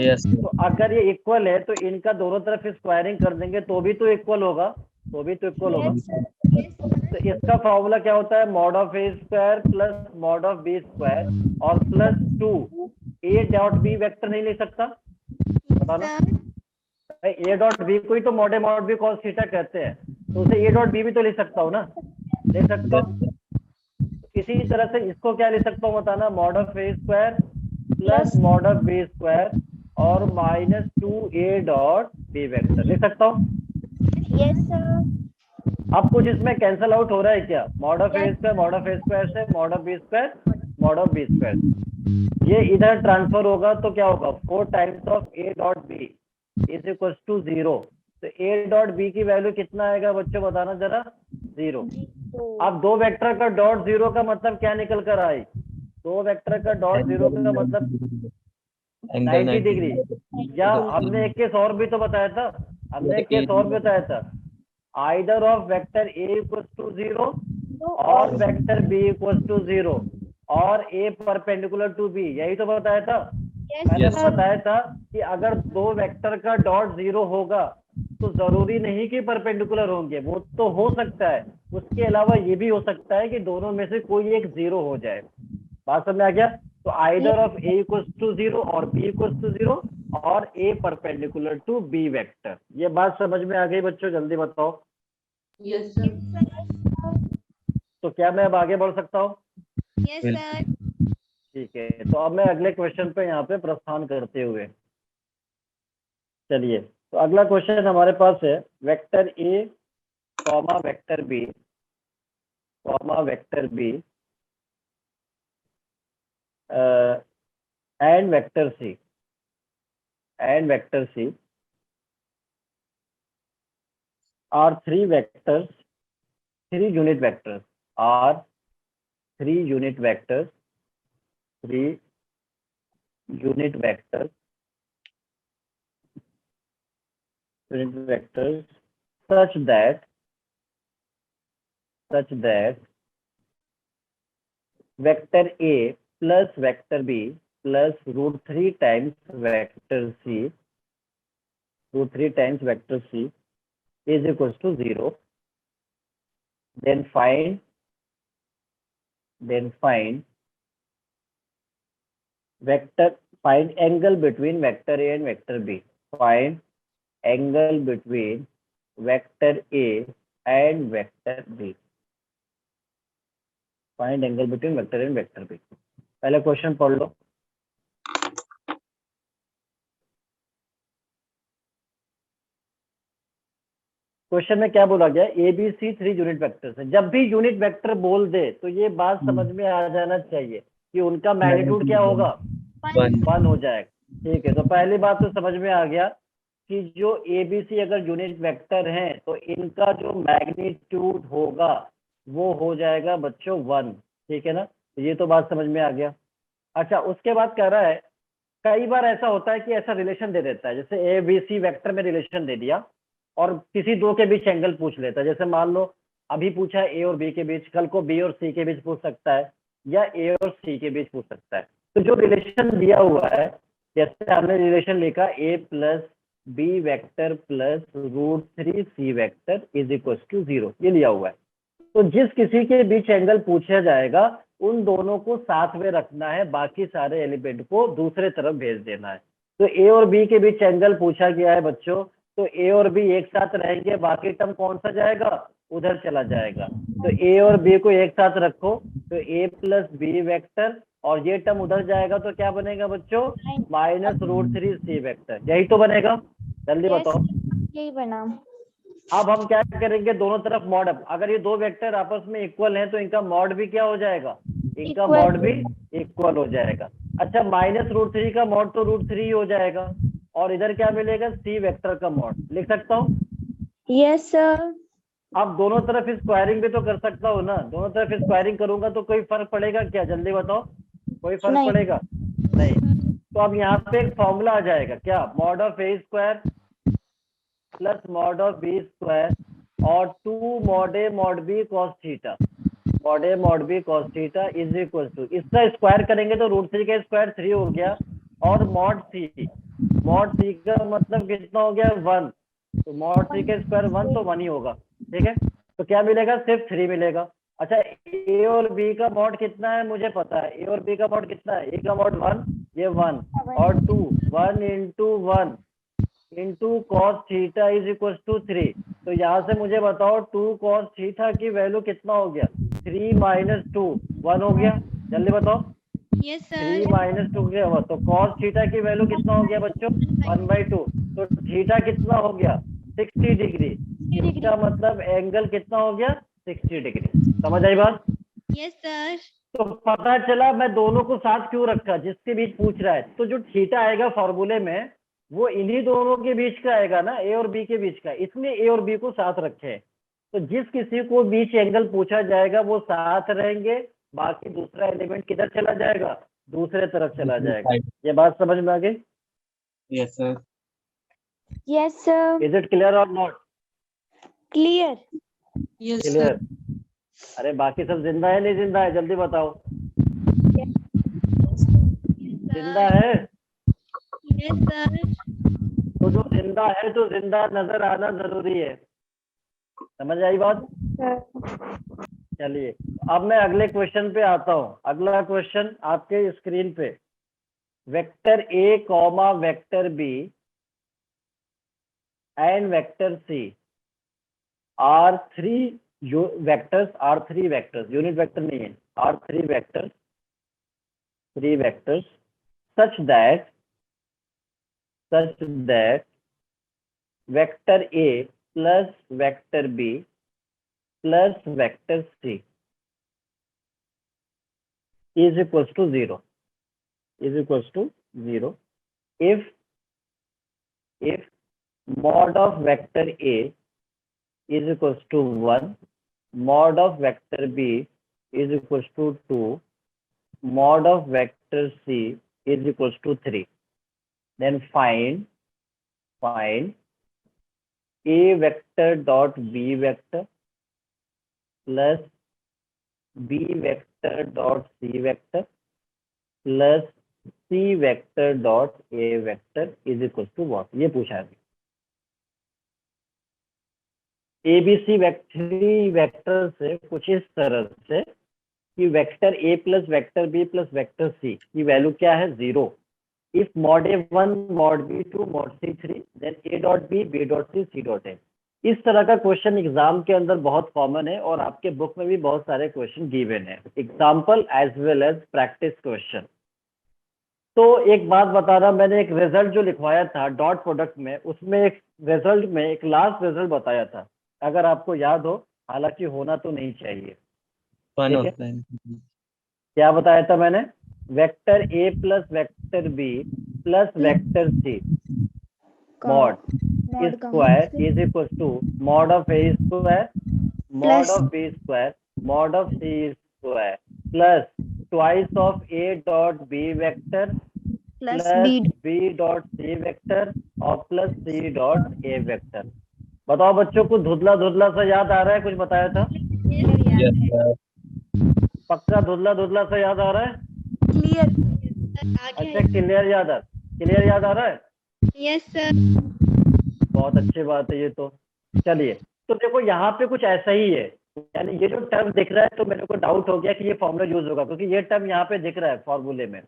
Speaker 6: यस
Speaker 5: तो अगर ये इक्वल है तो इनका दोनों तरफ स्क्वायरिंग कर देंगे तो भी तो इक्वल होगा, तो भी तो इक्वल होगा। तो इसका फॉर्मूला क्या होता है, mod of A square plus mod of B square और plus 2 A dot B vector नहीं ले सकता, बताना। ए डॉट बी को ही तो मॉड बी कॉस थीटा कहते हैं, तो उसे ए डॉट बी भी तो ले सकता हूँ ना, ले सकता हूँ। इसी तरह से इसको क्या ले सकता हूँ, बताना। Mod of A square plus mod of B square और minus 2a dot B vector ले सकता हूँ।
Speaker 2: Yes, sir.
Speaker 5: अब कुछ इसमें कैंसल आउट हो रहा है क्या? Mod of A square mod of A square से mod of B square mod of B square, ये इधर ट्रांसफर होगा तो क्या होगा, 4 times of A dot B is equal to 0। तो ए डॉट बी की वैल्यू कितना आएगा बच्चों, बताना जरा, 0। अब दो वेक्टर का डॉट 0 का मतलब क्या निकल कर आई, दो वेक्टर का डॉट 0 का मतलब 90 डिग्री। या हमने एक केस और भी तो बताया था, हमने एक केस और भी बताया था, either of vector A equals to 0 और वेक्टर बी इक्वल्स टू 0 और ए परपेंडिकुलर टू बी, यही तो बताया था। मैंने
Speaker 6: Yes, sir.
Speaker 5: बताया था कि अगर दो वेक्टर का डॉट 0 होगा तो जरूरी नहीं कि परपेंडिकुलर होंगे, वो तो हो सकता है, उसके अलावा ये भी हो सकता है कि दोनों में से कोई एक 0 हो जाए। बात समझ में आ गया? तो either of A equals to 0 और बी इक्वल्स टू 0 और A perpendicular to B vector. ये बात समझ में आ गई बच्चों, जल्दी बताओ।
Speaker 7: Yes sir.
Speaker 5: तो क्या मैं अब आगे बढ़ सकता हूँ?
Speaker 3: Yes sir.
Speaker 5: ठीक है, तो अब मैं अगले क्वेश्चन पे यहाँ पे प्रस्थान करते हुए, चलिए, तो अगला क्वेश्चन हमारे पास है vector A comma vector B comma vector B and vector C are three vectors, three unit vectors are three unit vectors such that vector A plus vector B plus root 3 times vector C is equals to 0. Then find angle between vector A and vector B. Find angle between vector A and vector B. Find angle between vector A and vector B. पहले question पढ़ लो। Question में क्या बोला गया, A B C 3 unit vectors है। जब भी यूनिट वेक्टर बोल दे तो ये बात समझ में आ जाना चाहिए कि उनका मैग्नीट्यूड क्या होगा, 1 हो जाएगा। ठीक है, तो पहली बात तो समझ में आ गया कि जो ए बी सी अगर यूनिट वेक्टर हैं तो इनका जो मैग्नीट्यूड होगा वो हो जाएगा बच्चों 1। ठीक है ना, तो ये तो बात समझ में आ गया। अच्छा, उसके बाद कह रहा है कई बार ऐसा होता है कि ऐसा रिलेशन दे देता है, जैसे ए बी सी वेक्टर में रिलेशन दे दिया और किसी दो के बीच एंगल पूछ लेता है। जैसे मान लो अभी पूछा है ए और बी के बीच, कल को बी और सी के बीच पूछ सकता है या ए और सी के बीच पूछ सकता है। तो जो रिलेशन दिया हुआ है, जैसे हमने रिलेशन लिखा A plus B vector plus root 3 C vector is equal to 0, ये लिया हुआ है। तो जिस किसी के बीच एंगल पूछा जाएगा उन दोनों को साथ में रखना है, बाकी सारे एलिमेंट को दूसरे तरफ भेज देना है। तो ए और बी के बीच एंगल पूछा गया है बच्चों, तो ए और बी एक साथ रहेंगे, बाकी टर्म कौन सा जाएगा, उधर चला जाएगा। तो ए और बी को एक साथ रखो तो ए प्लस बी वेक्टर और ये टर्म उधर जाएगा तो क्या बनेगा बच्चों, माइनस रूट 3 सी वेक्टर, यही तो बनेगा। जल्दी बताओ।
Speaker 4: यही बना।
Speaker 5: अब हम क्या करेंगे, दोनों तरफ मॉड अप, अगर ये दो वेक्टर आपस में इक्वल हैं तो इनका मॉड भी क्या हो जाएगा, इनका मॉड भी इक्वल हो जाएगा। अच्छा, माइनस रूट 3 का मॉड तो रूट 3 हो जाएगा और इधर क्या मिलेगा, सी वेक्टर का मॉड। लिख सकता हूँ?
Speaker 4: Yes sir.
Speaker 5: अब दोनों तरफ स्क्वायरिंग भी तो कर सकता हूँ ना, दोनों तरफ स्क्वायरिंग करूंगा तो कोई फर्क पड़ेगा क्या? जल्दी बताओ, कोई फर्क
Speaker 4: नहीं।
Speaker 5: पड़ेगा? नहीं। तो अब यहाँ पे एक फॉर्मूला आ जाएगा, क्या? Mod of A square plus mod of B square और 2 mod A mod B cos theta, mod A mod B cos theta is equal to, इसका स्क्वायर करेंगे तो √3 का स्क्वायर 3 हो गया, और मॉड सी का मतलब कितना हो गया? 1, तो मॉड सी का स्क्वायर 1 तो 1 ही होगा, ठीक है। तो क्या मिलेगा? सिर्फ 3 मिलेगा। अच्छा, ए और बी का मॉड कितना है मुझे पता है, ए और बी का मॉड कितना है? ए का मॉड 1, ये 1 और 2, 1 into 1 into cos theta is equal to 3। तो यहाँ से मुझे बताओ 2 कॉस थीटा की वैल्यू कितना हो गया? 3 माइनस 2 1 हो गया, जल्दी बताओ।
Speaker 3: Yes,
Speaker 5: 3
Speaker 3: sir.
Speaker 5: माइनस 2 क्या हुआ? तो कॉस थीटा की वैल्यू कितना हो गया बच्चों? 1/2। तो थीटा कितना हो गया? 60 डिग्री। इसका मतलब एंगल कितना हो गया? 60 डिग्री। समझ आई बात?
Speaker 3: Yes, sir.
Speaker 5: तो पता चला मैं दोनों को साथ क्यों रखा, जिसके बीच पूछ रहा है। तो जो थीटा आएगा फॉर्मूले में वो इन्हीं दोनों के बीच का आएगा ना, ए और बी के बीच का, इसलिए ए और बी को साथ रखे। तो जिस किसी को बीच एंगल पूछा जाएगा वो साथ रहेंगे, बाकी दूसरा एलिमेंट किधर चला जाएगा? दूसरे तरफ चला जाएगा। ये बात समझ में आ गई?
Speaker 6: Yes sir.
Speaker 4: Yes, sir.
Speaker 5: Is it clear और not
Speaker 4: Clear.
Speaker 7: Yes,
Speaker 5: clear?
Speaker 7: sir.
Speaker 5: अरे बाकी सब जिंदा है नहीं जिंदा है, जल्दी बताओ। जिंदा है?
Speaker 3: Yes, sir.
Speaker 5: तो जो जिंदा है तो जिंदा नजर आना जरूरी है। समझ आई बात? चलिए अब मैं अगले क्वेश्चन पे आता हूँ। अगला क्वेश्चन आपके स्क्रीन पे, vector A comma vector B and vector C are three vectors, unit vector नहीं है, are three vectors such that vector A plus vector B plus vector C is equals to 0 if mod of vector A is equals to 1, mod of vector B is equals to 2, mod of vector C is equals to 3. Then find A vector dot B vector plus B vector dot C vector plus C vector dot A vector is equals to what? ये पूछा है। ABC three vector से कुछ इस तरह से कि vector A plus vector B plus vector C की वैल्यू क्या है? 0। If mod A1 mod B2 mod C3 then A dot B B dot C C dot A। इस तरह का क्वेश्चन एग्जाम के अंदर बहुत कॉमन है और आपके बुक में भी बहुत सारे क्वेश्चन गिवन है, example as well as practice question. तो एक बात बता रहा, मैंने एक रिजल्ट जो लिखवाया था डॉट प्रोडक्ट में, उसमें एक रिजल्ट में एक लास्ट रिजल्ट बताया था, अगर आपको याद हो, हालांकि होना तो नहीं चाहिए।
Speaker 6: फन
Speaker 5: ठीक है?
Speaker 6: होता है।
Speaker 5: क्या बताया था मैंने? Vector A plus vector B plus vector C mod square is equal to mod of A square mod of B square mod of C square plus twice of A dot B vector
Speaker 4: Plus
Speaker 5: plus
Speaker 4: B.
Speaker 5: B dot C vector और plus C dot A vector. बताओ बच्चों को धुंधला धुंधला सा याद आ रहा है? कुछ बताया था?
Speaker 6: Yes sir.
Speaker 5: पक्का धुंधला धुंधला सा याद आ रहा है?
Speaker 4: Clear.
Speaker 5: अच्छा, क्लियर याद आ रहा है?
Speaker 3: Yes, sir.
Speaker 5: बहुत अच्छी बात है ये तो। चलिए, तो देखो यहाँ पे कुछ ऐसा ही है, यानी ये जो टर्म दिख रहा है तो मेरे को डाउट हो गया कि ये फॉर्मूला यूज होगा, क्योंकि ये टर्म यहाँ पे दिख रहा है फॉर्मूले में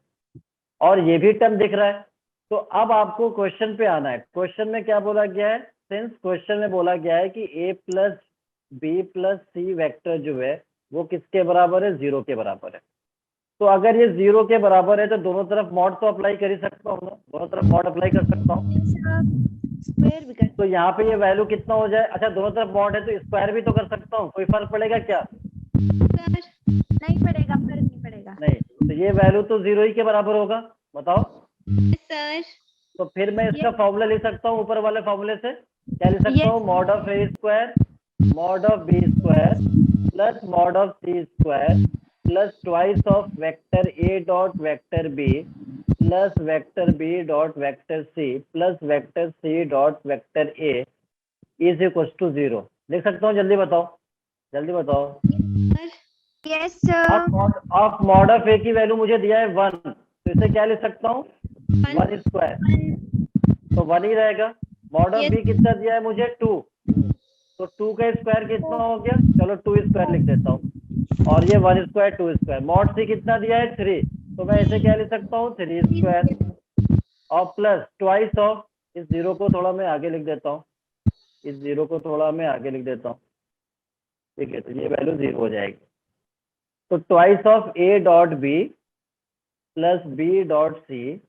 Speaker 5: और ये भी टर्म दिख रहा है। तो अब आपको क्वेश्चन पे आना है। क्वेश्चन में क्या बोला गया है? सिंस क्वेश्चन में बोला गया है कि ए plus B plus C vector जो है वो किसके बराबर है? 0 के बराबर है। तो अगर ये 0 के बराबर है तो दोनों तरफ मॉड तो अप्लाई कर ही सकता हूँ ना, दोनों तरफ मॉड अप्लाई कर सकता हूँ।
Speaker 4: Square भी कर.
Speaker 5: तो यहाँ पे ये वैल्यू कितना हो जाए? अच्छा, दोनों तरफ मॉड है तो स्क्वायर भी तो कर सकता हूँ, कोई फर्क पड़ेगा क्या?
Speaker 3: Sir.
Speaker 4: नहीं पड़ेगा, फर्क नहीं पड़ेगा.
Speaker 5: नहीं। तो ये वैल्यू तो 0 ही के बराबर होगा, बताओ।
Speaker 3: Yes, sir.
Speaker 5: तो फिर मैं इसका फॉर्मूला लिख सकता हूँ ऊपर वाले फॉर्मूले से। क्या लिख सकता हूँ? Mod of A square mod of b square plus mod of c square plus twice of vector a dot vector b plus vector b dot vector c plus vector c dot vector a is equals to 0। लिख सकता हूँ? जल्दी बताओ, जल्दी बताओ।
Speaker 2: Yes, sir.
Speaker 5: Of mod of A की value मुझे दिया है 1, तो इसे क्या लिख सकता हूँ? 1 स्क्वायर, तो 1 ही रहेगा। मॉड ऑफ बी कितना दिया है मुझे? 2, तो 2 का स्क्वायर कितना हो गया? चलो 2 स्क्वायर लिख देता हूँ, और ये 1 स्क्वायर 2 स्क्वायर। मॉड सी कितना दिया है? 3, तो मैं इसे क्या लिख सकता हूँ? 3 स्क्वायर, और प्लस ट्वाइस ऑफ, इस जीरो को थोड़ा मैं आगे लिख देता हूँ, इस जीरो को थोड़ा मैं आगे लिख देता हूँ, ठीक है, तो ये वैल्यू 0 हो जाएगी। तो twice of A dot B plus B dot C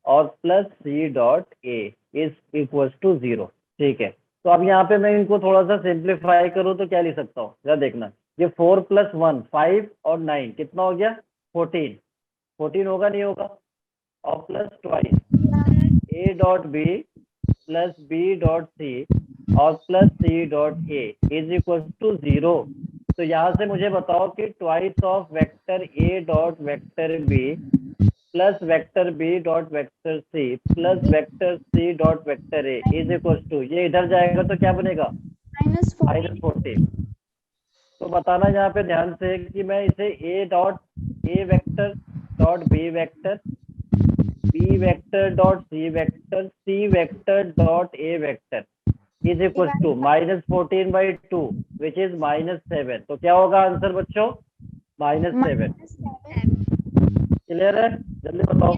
Speaker 5: और plus C dot A is equal to 0, ठीक है। तो अब यहाँ पे मैं इनको थोड़ा सा सिंप्लीफाई करूँ तो क्या लिख सकता हूँ? जरा देखना, ये 4 + 1 5 और 9 कितना हो गया? 14, 14 होगा नहीं होगा? और plus twice A dot B plus B dot C और plus C dot A is equal to 0। तो यहाँ से मुझे बताओ कि twice of vector A dot vector B plus vector B dot vector C plus vector C dot vector A is equal to, ये इधर जाएगा तो क्या बनेगा? -14। तो बताना यहाँ पे ध्यान से कि मैं इसे A vector dot B vector, B vector dot C vector, C vector dot A vector is equal to -14/2 which is -7। तो क्या होगा आंसर बच्चों? -7। क्लियर है? जल्दी बताओ।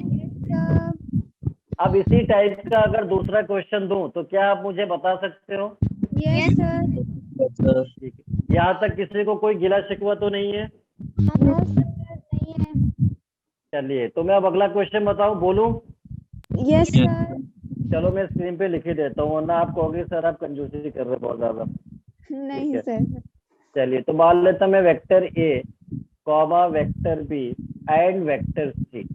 Speaker 5: अब इसी टाइप का अगर दूसरा क्वेश्चन दूं तो क्या आप मुझे बता सकते हो?
Speaker 2: Yes, sir.
Speaker 6: Yes, sir.
Speaker 5: ठीक है, यहाँ तक किसी को कोई गिला शिकवा तो नहीं है?
Speaker 2: No, sir. नहीं है.
Speaker 5: चलिए, तो मैं अब अगला क्वेश्चन बताऊं, बोलूं?
Speaker 4: Yes,
Speaker 6: Yes.
Speaker 4: sir.
Speaker 5: चलो मैं स्क्रीन पे लिख ही देता हूँ, वरना आप कहोगे सर आप कंजूसी कर रहे हो बहुत ज्यादा।
Speaker 4: नहीं
Speaker 5: है।
Speaker 4: सर।
Speaker 5: चलिए, तो मान लेता मैं vector A comma vector B and vector C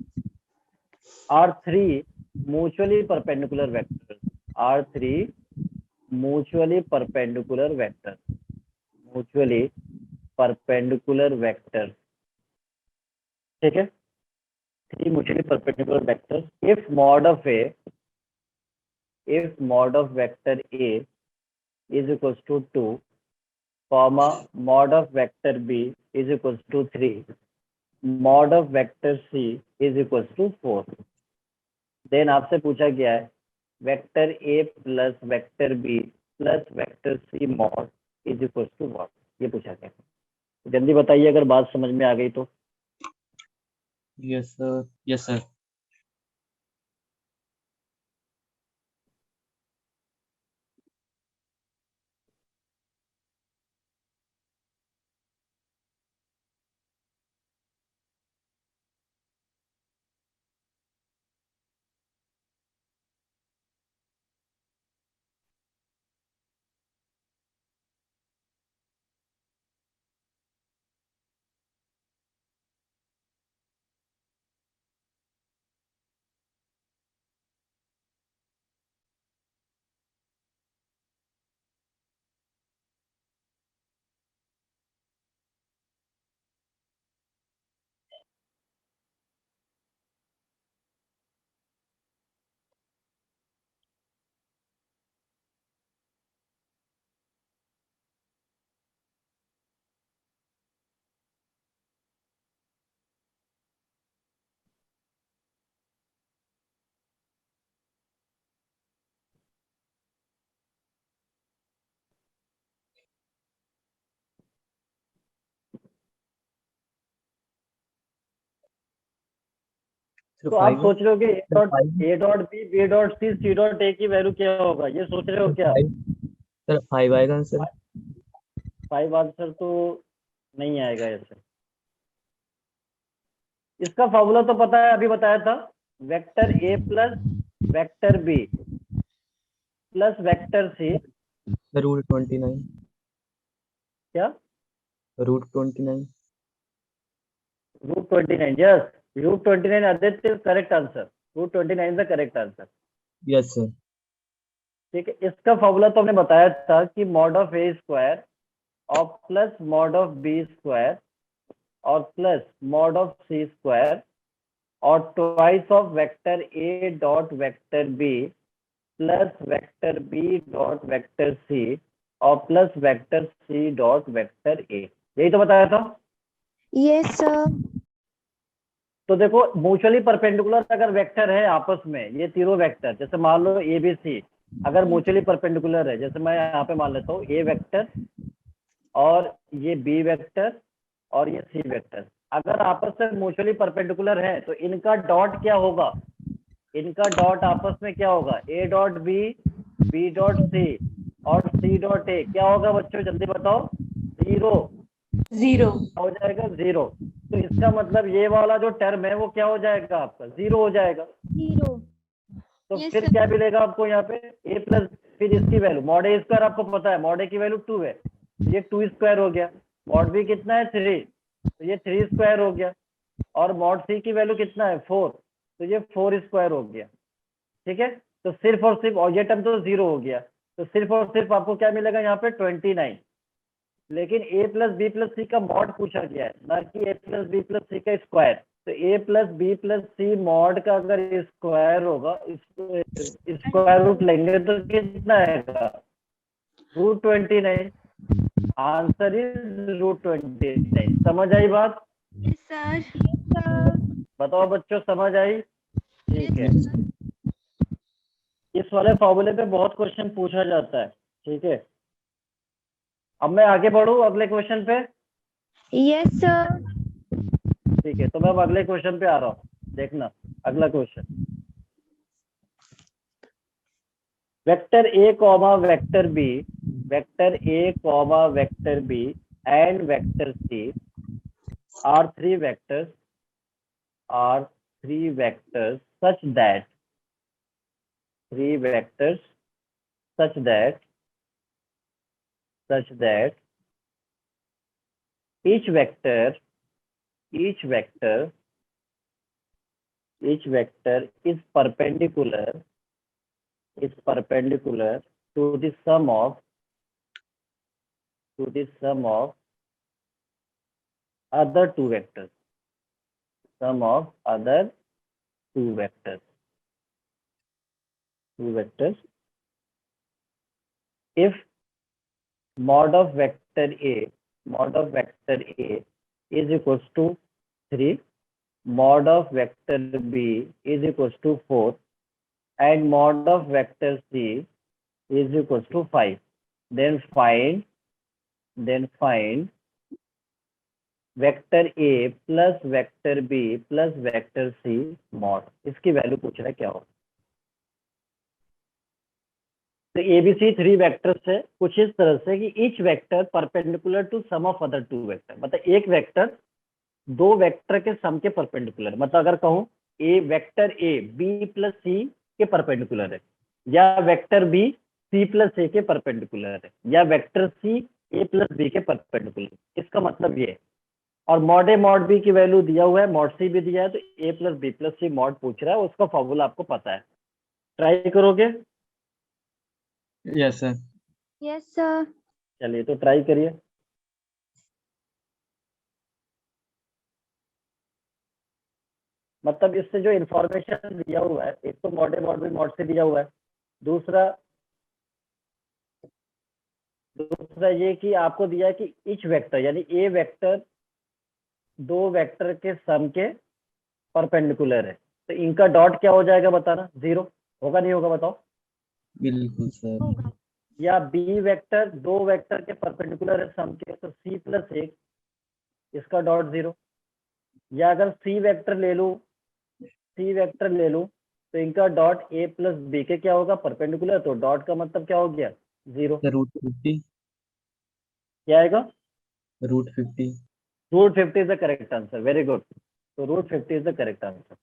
Speaker 5: are 3 mutually perpendicular vectors, are 3 mutually perpendicular vectors, mutually perpendicular vectors, ठीक है, 3 mutually perpendicular vectors. If mod of vector A is equals to 2, comma mod of vector b is equals to 3, mod of vector c is equals to 4। Then आपसे पूछा गया है vector a plus vector b plus vector c mod is equals to what, ये पूछा गया। जल्दी बताइए अगर बात समझ में आ गई तो।
Speaker 6: Yes, sir. Yes, sir. Sir,
Speaker 5: तो आप
Speaker 6: 5.
Speaker 5: सोच रहे हो कि
Speaker 6: Sir, 5.
Speaker 5: A dot B B dot C C dot A की वैल्यू क्या होगा, ये सोच रहे हो क्या?
Speaker 6: 5. Sir, 5 आएगा आंसर।
Speaker 5: 5 आंसर तो नहीं आएगा ऐसे। इसका फॉर्मूला तो पता है, अभी बताया था, vector A plus vector B plus vector C,
Speaker 6: root 29।
Speaker 5: क्या?
Speaker 6: Root 29।
Speaker 5: Root 29, yes, root 29 Aditya correct answer, root 29 the correct answer.
Speaker 6: Yes, sir.
Speaker 5: ठीक है, इसका फॉर्मूला तो हमने बताया था कि मॉड ऑफ ए स्क्वायर और plus mod of B square और plus mod of C square और twice of vector A dot vector B plus vector B dot vector C और plus vector C dot vector A. यही तो बताया था।
Speaker 4: Yes sir.
Speaker 5: तो देखो mutually perpendicular अगर वेक्टर है आपस में, ये तीनों वेक्टर, जैसे मान लो ए बी सी अगर म्यूचुअली परपेंडिकुलर है, जैसे मैं यहाँ पे मान लेता हूँ ए वेक्टर और ये बी वेक्टर और ये सी वेक्टर, अगर आपस में म्यूचुअली परपेंडिकुलर है तो इनका डॉट क्या होगा, इनका डॉट आपस में क्या होगा, A dot B dot C और सी डॉट ए क्या होगा बच्चों, जल्दी बताओ। 0
Speaker 7: 0
Speaker 5: हो जाएगा, 0। तो इसका मतलब ये वाला जो टर्म है वो क्या हो जाएगा आपका, 0 हो जाएगा।
Speaker 2: 0।
Speaker 5: तो
Speaker 3: Yes,
Speaker 5: फिर
Speaker 3: sir.
Speaker 5: क्या मिलेगा आपको यहाँ पे, ए प्लस, फिर इसकी वैल्यू मॉड ए स्क्वायर, आपको पता है मॉड ए की वैल्यू 2 है, ये 2 स्क्वायर हो गया। मॉड बी कितना है 3, तो ये 3 स्क्वायर हो गया। और मॉड सी की वैल्यू कितना है 4, तो ये 4 स्क्वायर हो गया। ठीक है, तो सिर्फ और सिर्फ, और ये टर्म तो 0 हो गया, तो सिर्फ और सिर्फ आपको क्या मिलेगा यहाँ पे 29। लेकिन ए प्लस बी प्लस सी का मॉड पूछा गया है, ना कि ए प्लस बी प्लस सी का स्क्वायर। तो ए प्लस बी प्लस सी मॉड का अगर स्क्वायर होगा, स्क्वायर रूट लेंगे तो कितना आएगा, √29। Answer is √29। समझ आई बात?
Speaker 3: Yes, sir.
Speaker 5: बताओ बच्चों, समझ आई? ठीक है।
Speaker 6: Yes, sir.
Speaker 5: इस वाले फॉर्मूले पे बहुत क्वेश्चन पूछा जाता है। ठीक है, अब मैं आगे बढ़ूं अगले क्वेश्चन पे।
Speaker 2: Yes sir.
Speaker 5: ठीक है, तो मैं अब अगले क्वेश्चन पे आ रहा हूँ, देखना अगला question. Vector A comma vector B, vector A comma vector B and vector C are three vectors such that three vectors such that each vector is perpendicular to the sum of other two vectors, if mod of vector A is equals to 3, mod of vector B is equals to 4 and mod of vector C is equals to 5, then find vector A plus vector B plus vector C mod. इसकी value पूछ रहा है क्या हो। तो ABC 3 vector से कुछ इस तरह से कि each vector perpendicular to sum of other 2 vector, मतलब एक वेक्टर 2 वेक्टर के सम के परपेंडिकुलर। मतलब अगर कहूँ ए वेक्टर ए बी प्लस सी के परपेंडिकुलर है, या वेक्टर बी सी प्लस ए के परपेंडिकुलर है, या वेक्टर सी ए प्लस बी के परपेंडिकुलर, इसका मतलब ये है। और मॉड ए मॉड बी की वैल्यू दिया हुआ है, मॉड सी भी दिया है, तो ए प्लस बी प्लस सी मॉड पूछ रहा है, उसका फॉर्मूला आपको पता है। ट्राई करोगे?
Speaker 6: Yes, sir.
Speaker 2: Yes sir.
Speaker 5: चलिए तो ट्राई करिए। मतलब इससे जो इंफॉर्मेशन दिया हुआ है, एक तो mod A mod B mod सी दिया हुआ है, दूसरा ये कि आपको दिया है कि ईच वेक्टर यानी ए वेक्टर 2 वेक्टर के सम के परपेंडिकुलर है, तो इनका डॉट क्या हो जाएगा बताना, 0 होगा नहीं होगा बताओ।
Speaker 6: बिल्कुल सर।
Speaker 5: या बी वेक्टर 2 वेक्टर के परपेंडिकुलर है सम के, तो सी प्लस 1 इसका डॉट 0। या अगर सी वेक्टर ले लूं तो इनका डॉट ए प्लस बी के क्या होगा, परपेंडिकुलर, तो डॉट का मतलब क्या हो गया 0।
Speaker 6: सर √50।
Speaker 5: क्या आएगा,
Speaker 6: √50।
Speaker 5: √50 is the correct answer. Very good. तो √50 इज द करेक्ट आंसर।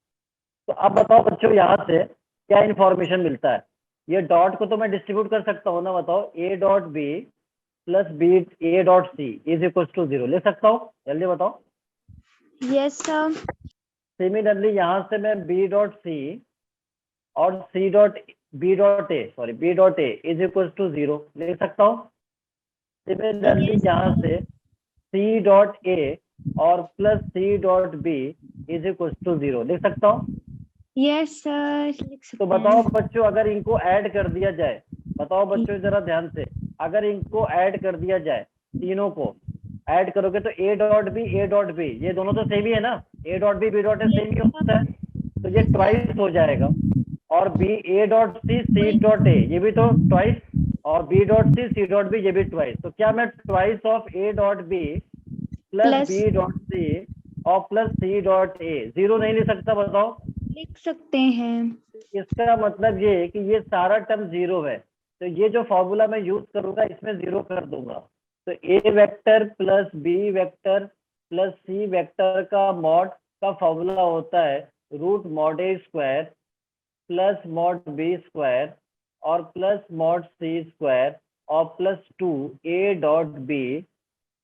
Speaker 5: तो अब बताओ बच्चों, यहाँ से क्या इंफॉर्मेशन मिलता है। ये डॉट को तो मैं डिस्ट्रीब्यूट कर सकता हूँ ना, बताओ A dot B plus B A dot C is equal to 0 ले सकता हूँ, जल्दी बताओ।
Speaker 2: Yes sir.
Speaker 5: सिमिलरली यहाँ से मैं बी डॉट सी और B dot A is equal to 0 ले सकता हूँ। सिमिलरली यहाँ से सी डॉट ए और plus C dot B is equal to 0 लिख सकता हूँ।
Speaker 2: Yes, sir. लिख सकते
Speaker 5: तो
Speaker 2: हैं।
Speaker 5: बताओ बच्चों, अगर इनको ऐड कर दिया जाए, बताओ बच्चों जरा ध्यान से, अगर इनको ऐड कर दिया जाए, तीनों को ऐड करोगे तो ए डॉट बी, ये दोनों तो सेम ही है ना, A dot B dot A same ही होता है, तो ये ट्वाइस हो जाएगा। और B A dot C dot A, ये भी तो ट्वाइस, और B dot C dot B, ये भी ट्वाइस। तो क्या मैं twice of A dot B plus
Speaker 2: Plus-
Speaker 5: B dot C और प्लस सी डॉट ए 0 नहीं लिख सकता? बताओ।
Speaker 2: लिख सकते हैं।
Speaker 5: इसका मतलब ये है कि ये सारा टर्म 0 है, तो ये जो फॉर्मूला मैं यूज करूंगा इसमें 0 कर दूंगा। तो A vector plus B vector plus C vector का मॉड का फॉर्मूला होता है root mod A square plus mod B square और प्लस मॉड सी स्क्वायर और plus 2 A dot B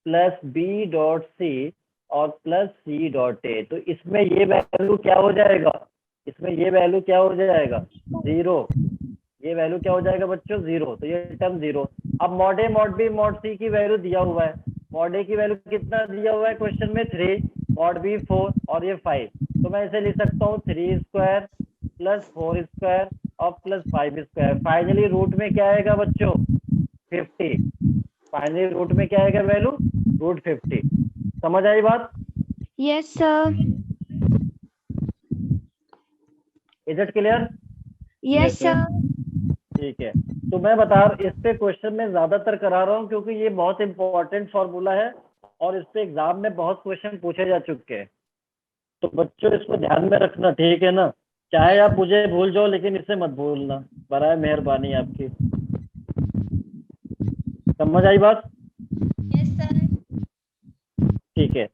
Speaker 5: plus B dot C और प्लस सी डॉट ए। तो इसमें ये वैल्यू क्या हो जाएगा? इसमें ये वैल्यू क्या हो जाएगा? 0। ये वैल्यू क्या हो जाएगा बच्चों? 0। तो ये टर्म 0। अब mod A mod B mod सी की वैल्यू दिया हुआ है। मॉड ए की वैल्यू कितना दिया हुआ है क्वेश्चन में? 3, मॉड बी 4 और ये 5। तो मैं इसे लिख सकता हूँ 3 स्क्वायर प्लस 4 स्क्वायर और प्लस 5 स्क्वायर। फाइनली रूट में क्या आएगा बच्चों? 50। फाइनली रूट में क्या आएगा वैल्यू? रूट 50। समझ आई बात?
Speaker 2: Yes, sir.
Speaker 5: Is it clear?
Speaker 2: Yes, sir.
Speaker 5: ठीक है। तो मैं बता इस पे क्वेश्चन में ज्यादातर करा रहा हूँ क्योंकि ये बहुत इंपॉर्टेंट फॉर्मूला है और इस पे एग्जाम में बहुत क्वेश्चन पूछे जा चुके हैं। तो बच्चों इसको ध्यान में रखना, ठीक है ना? चाहे आप मुझे भूल जाओ लेकिन इसे मत भूलना, बराए मेहरबानी आपकी। समझ आई बात?
Speaker 3: Yes, sir.
Speaker 5: ठीक है।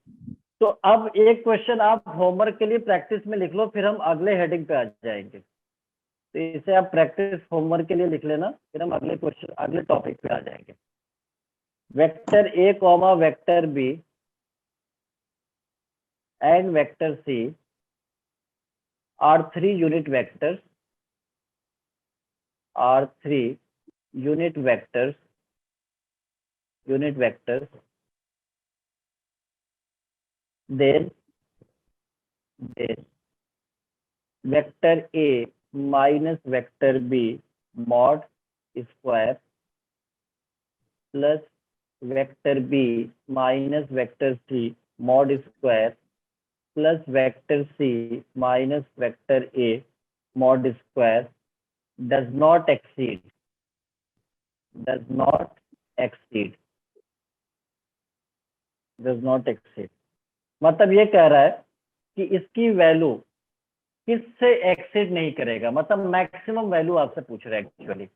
Speaker 5: तो अब एक क्वेश्चन आप होमवर्क के लिए प्रैक्टिस में लिख लो, फिर हम अगले हेडिंग पे आ जाएंगे। तो इसे आप प्रैक्टिस होमवर्क के लिए लिख लेना, फिर हम अगले क्वेश्चन अगले टॉपिक पे आ जाएंगे। Vector A comma vector B and vector C are 3 unit vectors then vector A minus vector B mod square plus vector B minus vector C mod square plus vector C minus vector A mod square does not exceed मतलब ये कह रहा है कि इसकी value किससे exceed नहीं करेगा। मतलब मैक्सिमम वैल्यू आपसे पूछ रहा है, एक्चुअली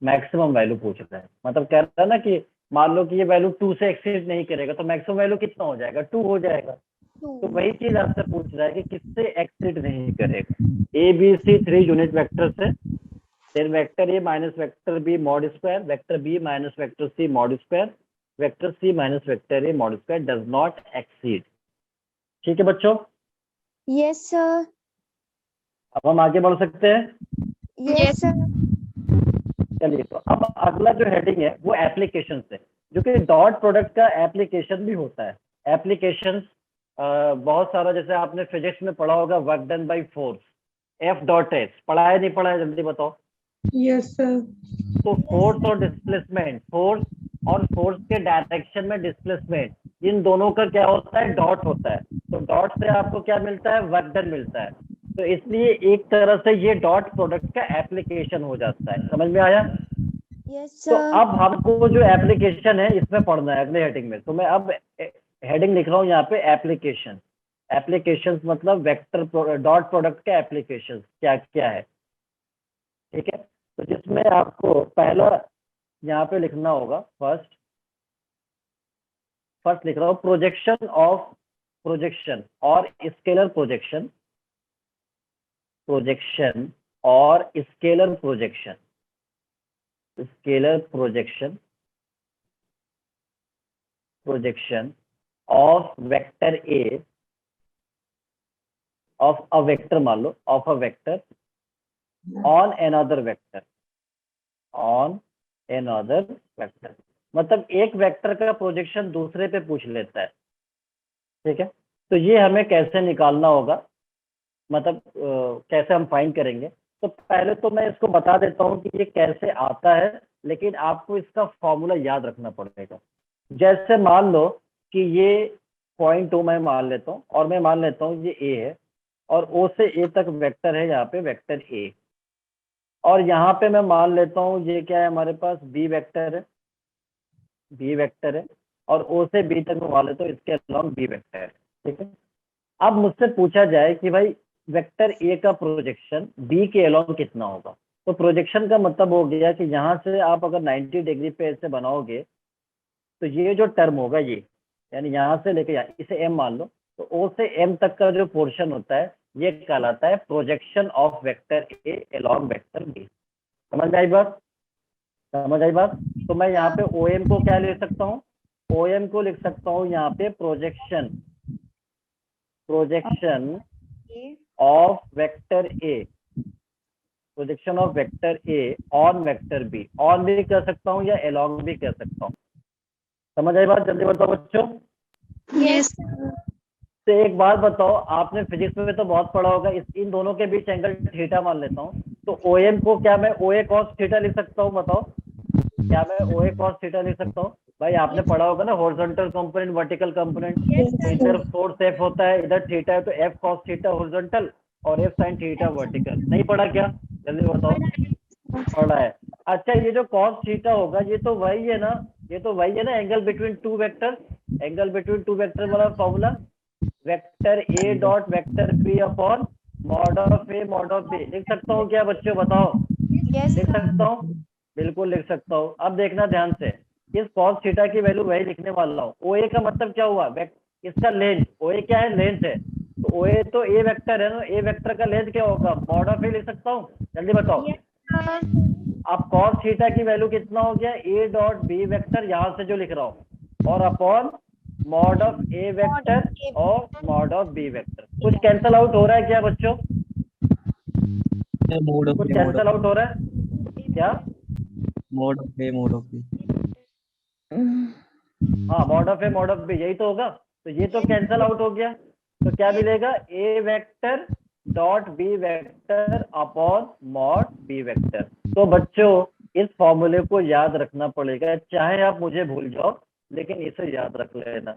Speaker 5: मैक्सिमम वैल्यू पूछ रहा है। मतलब कह रहा है ना कि मान लो कि ये वैल्यू 2 से एक्सीड नहीं करेगा तो मैक्सिमम वैल्यू कितना हो जाएगा? 2 हो जाएगा। तो वही चीज आपसे पूछ रहा है कि किससे एक्सीड नहीं करेगा। A B C 3 unit vectors है, then vector A minus vector B mod square, vector B minus vector C mod square, vector C minus vector A mod square does not exceed. ठीक है बच्चों?
Speaker 4: Yes, sir.
Speaker 5: अब हम आगे बढ़ सकते हैं।
Speaker 4: Yes, sir.
Speaker 5: चलिए, तो अब अगला जो हेडिंग है वो एप्लीकेशन है, जो कि डॉट प्रोडक्ट का एप्लीकेशन भी होता है। एप्लीकेशन बहुत सारा, जैसे आपने फिजिक्स में पढ़ा होगा work done by force, F dot S. पढ़ा है नहीं पढ़ा है? जल्दी बताओ।
Speaker 7: Yes, sir.
Speaker 5: तो फोर्स और डिस्प्लेसमेंट, फोर्स और फोर्स के डायरेक्शन में डिस्प्लेसमेंट, इन दोनों का क्या होता है? डॉट होता है। तो डॉट से आपको क्या मिलता है? वर्क डन मिलता है। तो इसलिए एक तरह से ये डॉट प्रोडक्ट का एप्लीकेशन हो जाता है। समझ में आया?
Speaker 4: Yes,
Speaker 5: तो
Speaker 4: sir.
Speaker 5: अब हमको जो एप्लीकेशन है इसमें पढ़ना है अगले हेडिंग में। तो मैं अब हेडिंग लिख रहा हूँ यहाँ पे एप्लीकेशन। एप्लीकेशन मतलब वेक्टर डॉट प्रोडक्ट का एप्लीकेशन क्या क्या है। ठीक है? तो जिसमें आपको पहला यहाँ पे लिखना होगा, फर्स्ट लिख रहा हूँ प्रोजेक्शन और स्केलर प्रोजेक्शन और scalar projection of vector A of a vector, मान लो of a vector on another vector मतलब एक वेक्टर का प्रोजेक्शन दूसरे पे पूछ लेता है, ठीक है। तो ये हमें कैसे निकालना होगा, मतलब कैसे हम फाइंड करेंगे। तो पहले तो मैं इसको बता देता हूँ कि ये कैसे आता है, लेकिन आपको इसका फॉर्मूला याद रखना पड़ेगा। जैसे मान लो कि ये 0.2 मैं मान लेता हूँ, और मैं मान लेता हूँ ये ए है, और ओ से ए तक वेक्टर है, यहाँ पे वेक्टर ए, और यहाँ पे मैं मान लेता हूँ ये क्या है हमारे पास, बी वेक्टर है, बी वेक्टर है, और ओ से बी तक मैं मान लेता हूँ इसके अलॉन्ग बी वेक्टर है, ठीक है। अब मुझसे पूछा जाए कि भाई वेक्टर ए का प्रोजेक्शन बी के अलॉन्ग कितना होगा, तो प्रोजेक्शन का मतलब हो गया कि यहाँ से आप अगर 90 डिग्री पे ऐसे बनाओगे तो ये जो टर्म होगा ये, यानी यहाँ से लेके यहाँ, इसे एम मान लो, तो ओ से एम तक का जो पोर्शन होता है ये कहलाता है projection of vector A along vector B. समझ आई बात, समझ आई बात। तो मैं यहाँ पे ओ एम को क्या ले सकता हूँ, ओ एम को लिख सकता हूँ यहाँ पे projection of vector A, projection of vector A on vector B, on भी कर सकता हूँ या अलॉन्ग भी कर सकता हूँ। समझ आई बात, जल्दी बताओ बच्चों।
Speaker 3: Yes.
Speaker 5: तो एक बात बताओ, आपने फिजिक्स में तो बहुत पढ़ा होगा, इन दोनों के बीच एंगल थीटा मान लेता हूँ, तो ओ एम को क्या मैं ओ ए कॉस थीटा लिख सकता हूँ, बताओ क्या मैं ओ ए कॉस थीटा लिख सकता हूँ। भाई आपने पढ़ा होगा ना, हॉरिजॉन्टल कंपोनेंट वर्टिकल कंपोनेंट, तो इधर फोर्स एफ होता है, इधर थीटा है, तो एफ कॉस थीटा हॉरिजॉन्टल और एफ साइन थीटा वर्टिकल। नहीं पढ़ा क्या, जल्दी बताओ। पढ़ा है। अच्छा, ये जो कॉस थीटा होगा ये तो वही है ना, ये तो वही है ना angle between two vector, angle between two vector वाला formula, vector A dot vector B upon mod of A mod of B. लिख सकता हूँ क्या बच्चों, बताओ। लिख सकता हूँ, बिल्कुल लिख सकता हूँ। अब देखना ध्यान से, इस कॉस थीटा की वैल्यू वही लिखने वाला हूँ। ओ ए का मतलब क्या हुआ, इसका लेंथ, ओ ए क्या है, लेंथ है, तो ओ ए तो ए वेक्टर है ना, ए वेक्टर का लेंथ क्या होगा, मॉड ऑफ ए लिख सकता हूँ, जल्दी बताओ। अब कॉस थीटा की वैल्यू कितना हो गया, ए डॉट बी वेक्टर, यहाँ से जो लिख रहा हूँ, और upon mod of A vector और मॉड ऑफ बी वेक्टर। कुछ कैंसल आउट हो रहा है क्या बच्चों,
Speaker 6: मोड ऑफ
Speaker 5: कुछ कैंसल आउट हो रहा है क्या,
Speaker 6: mod of A mod of B.
Speaker 5: हाँ mod of A mod of B, यही तो होगा। तो ये तो कैंसल आउट हो गया, तो क्या मिलेगा, A vector dot B vector upon mod B vector. तो बच्चों इस फॉर्मूले को याद रखना पड़ेगा, चाहे आप मुझे भूल जाओ, लेकिन इसे याद रख लेना,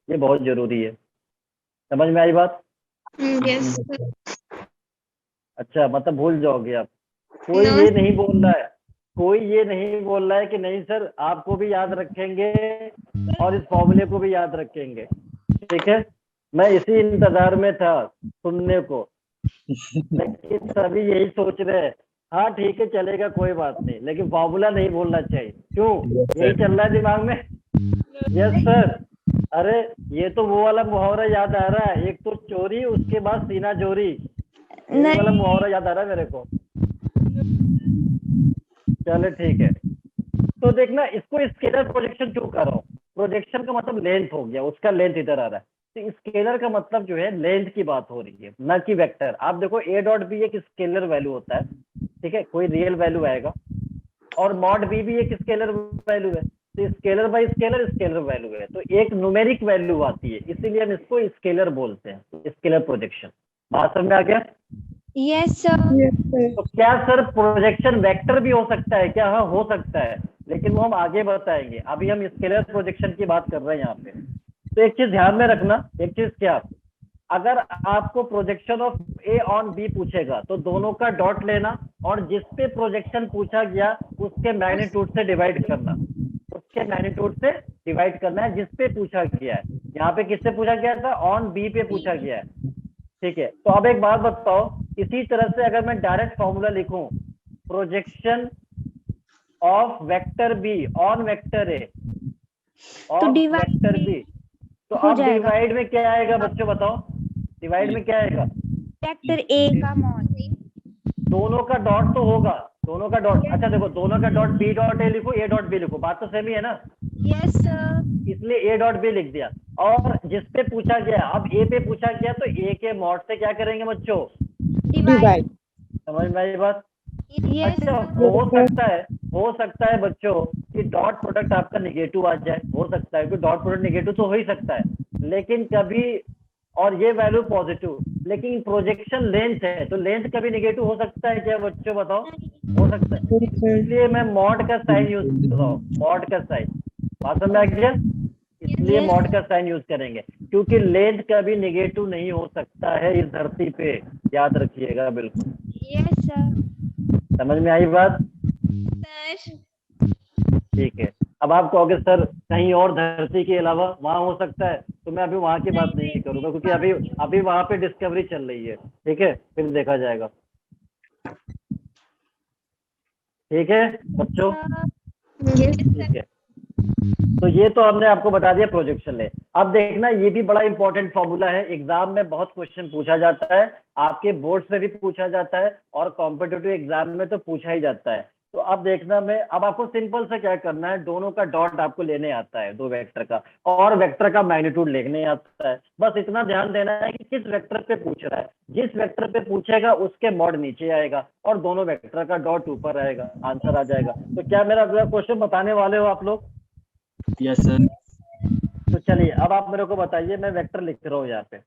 Speaker 5: ये बहुत जरूरी है। समझ में आई बात।
Speaker 3: Yes.
Speaker 5: अच्छा, मतलब भूल जाओगे आप। कोई ये नहीं बोल रहा है, कोई ये नहीं बोल रहा है कि नहीं सर आपको भी याद रखेंगे और इस फॉर्मूले को भी याद रखेंगे, ठीक है। मैं इसी इंतजार में था सुनने को, लेकिन सभी यही सोच रहे हैं, हाँ ठीक है चलेगा कोई बात नहीं, लेकिन फॉर्मूला नहीं भूलना चाहिए। क्यों, यही चल रहा है दिमाग में। Yes sir. अरे ये तो वो वाला मुहावरा याद आ रहा है, एक तो चोरी उसके बाद सीना जोरी, ये वाला मुहावरा याद आ रहा है मेरे को। चलो ठीक है, तो देखना इसको स्केलर प्रोजेक्शन क्यों कर रहा हूँ, प्रोजेक्शन का मतलब लेंथ हो गया, उसका लेंथ इधर आ रहा है, तो स्केलर का मतलब जो है लेंथ की बात हो रही है, न कि वेक्टर। आप देखो ए डॉट बी एक स्केलर वैल्यू होता है, ठीक है, कोई रियल वैल्यू आएगा, और मॉड बी भी एक स्केलर वैल्यू है, तो scalar by scalar scalar value है, तो एक न्यूमेरिक वैल्यू आती है, इसीलिए हम इसको स्केलर बोलते हैं, स्केलर प्रोजेक्शन। बात समझ में आ गया।
Speaker 2: Yes, sir.
Speaker 5: तो क्या सर प्रोजेक्शन वेक्टर भी हो सकता है क्या, हाँ हो सकता है, लेकिन वो हम आगे बताएंगे, अभी हम स्केलर प्रोजेक्शन की बात कर रहे हैं यहाँ पे। तो एक चीज ध्यान में रखना, एक चीज क्या, अगर आपको projection of A on B पूछेगा तो दोनों का डॉट लेना, और जिस पे प्रोजेक्शन पूछा गया उसके मैग्नीट्यूड से डिवाइड करना, उसके मैग्नीट्यूड से डिवाइड करना है जिस पे पूछा गया है। यहाँ पे किससे पूछा गया था, ऑन बी पे पूछा गया है, ठीक है। तो अब एक बात बताओ, इसी तरह से अगर मैं डायरेक्ट फॉर्मूला लिखूं, projection of vector B on vector A of vector B, तो अब डिवाइड में क्या आएगा बच्चों, बताओ डिवाइड में क्या आएगा,
Speaker 2: Vector A का mod.
Speaker 5: दोनों का डॉट तो होगा, दोनों का डॉट। अच्छा देखो, दोनों का डॉट बी डॉट ए लिखो, ए डॉट बी लिखो, बात तो सेम ही है ना।
Speaker 2: Yes, sir.
Speaker 5: इसलिए ए डॉट बी लिख दिया, और जिस पे पूछा गया, अब ए पे पूछा गया तो ए के मॉड से क्या करेंगे बच्चों,
Speaker 2: Divide.
Speaker 5: समझ में आई बात।
Speaker 2: Yes,
Speaker 5: अच्छा
Speaker 2: sir.
Speaker 5: हो हो सकता है बच्चों कि डॉट प्रोडक्ट आपका निगेटिव आ जाए, हो सकता है, क्योंकि डॉट प्रोडक्ट निगेटिव तो हो ही सकता है, लेकिन कभी, और ये वैल्यू पॉजिटिव, लेकिन प्रोजेक्शन लेंथ है तो लेंथ कभी निगेटिव हो सकता है क्या बच्चों, बताओ? हो सकता है, इसलिए मैं मॉड का साइन यूज कर रहा हूँ, मॉड का साइन। बात समझ आ गया? इसलिए
Speaker 2: Yes.
Speaker 5: मॉड का साइन यूज करेंगे, क्योंकि लेंथ कभी निगेटिव नहीं हो सकता है इस धरती पे, याद रखिएगा बिल्कुल।
Speaker 2: Yes, sir.
Speaker 5: समझ में आई बात?
Speaker 2: Sir.
Speaker 5: ठीक है। अब आप कहोगे सर कहीं और धरती के अलावा वहां हो सकता है, तो मैं अभी वहां की बात नहीं करूंगा, क्योंकि अभी वहां पे डिस्कवरी चल रही है। ठीक है, फिर देखा जाएगा। ठीक है बच्चों?
Speaker 3: Yes.
Speaker 5: ठीक है, तो ये तो हमने आपको बता दिया प्रोजेक्शन ले। अब देखना, ये भी बड़ा इंपॉर्टेंट फॉर्मूला है, एग्जाम में बहुत क्वेश्चन पूछा जाता है, आपके बोर्ड से भी पूछा जाता है, और कॉम्पिटिटिव एग्जाम में तो पूछा ही जाता है। तो अब देखना, मैं अब आपको सिंपल से क्या करना है, दोनों का डॉट आपको लेने आता है, दो वेक्टर का, और वेक्टर का मैग्नीट्यूड लेने आता है। बस इतना ध्यान देना है कि किस वेक्टर पे पूछ रहा है, जिस वेक्टर पे पूछेगा उसके मॉड नीचे आएगा और दोनों वेक्टर का डॉट ऊपर आएगा, आंसर आ जाएगा। तो क्या मेरा अगला क्वेश्चन बताने वाले हो आप लोग?
Speaker 6: Yes sir.
Speaker 5: तो चलिए अब आप मेरे को बताइए, मैं वेक्टर लिख रहा हूँ यहाँ पे,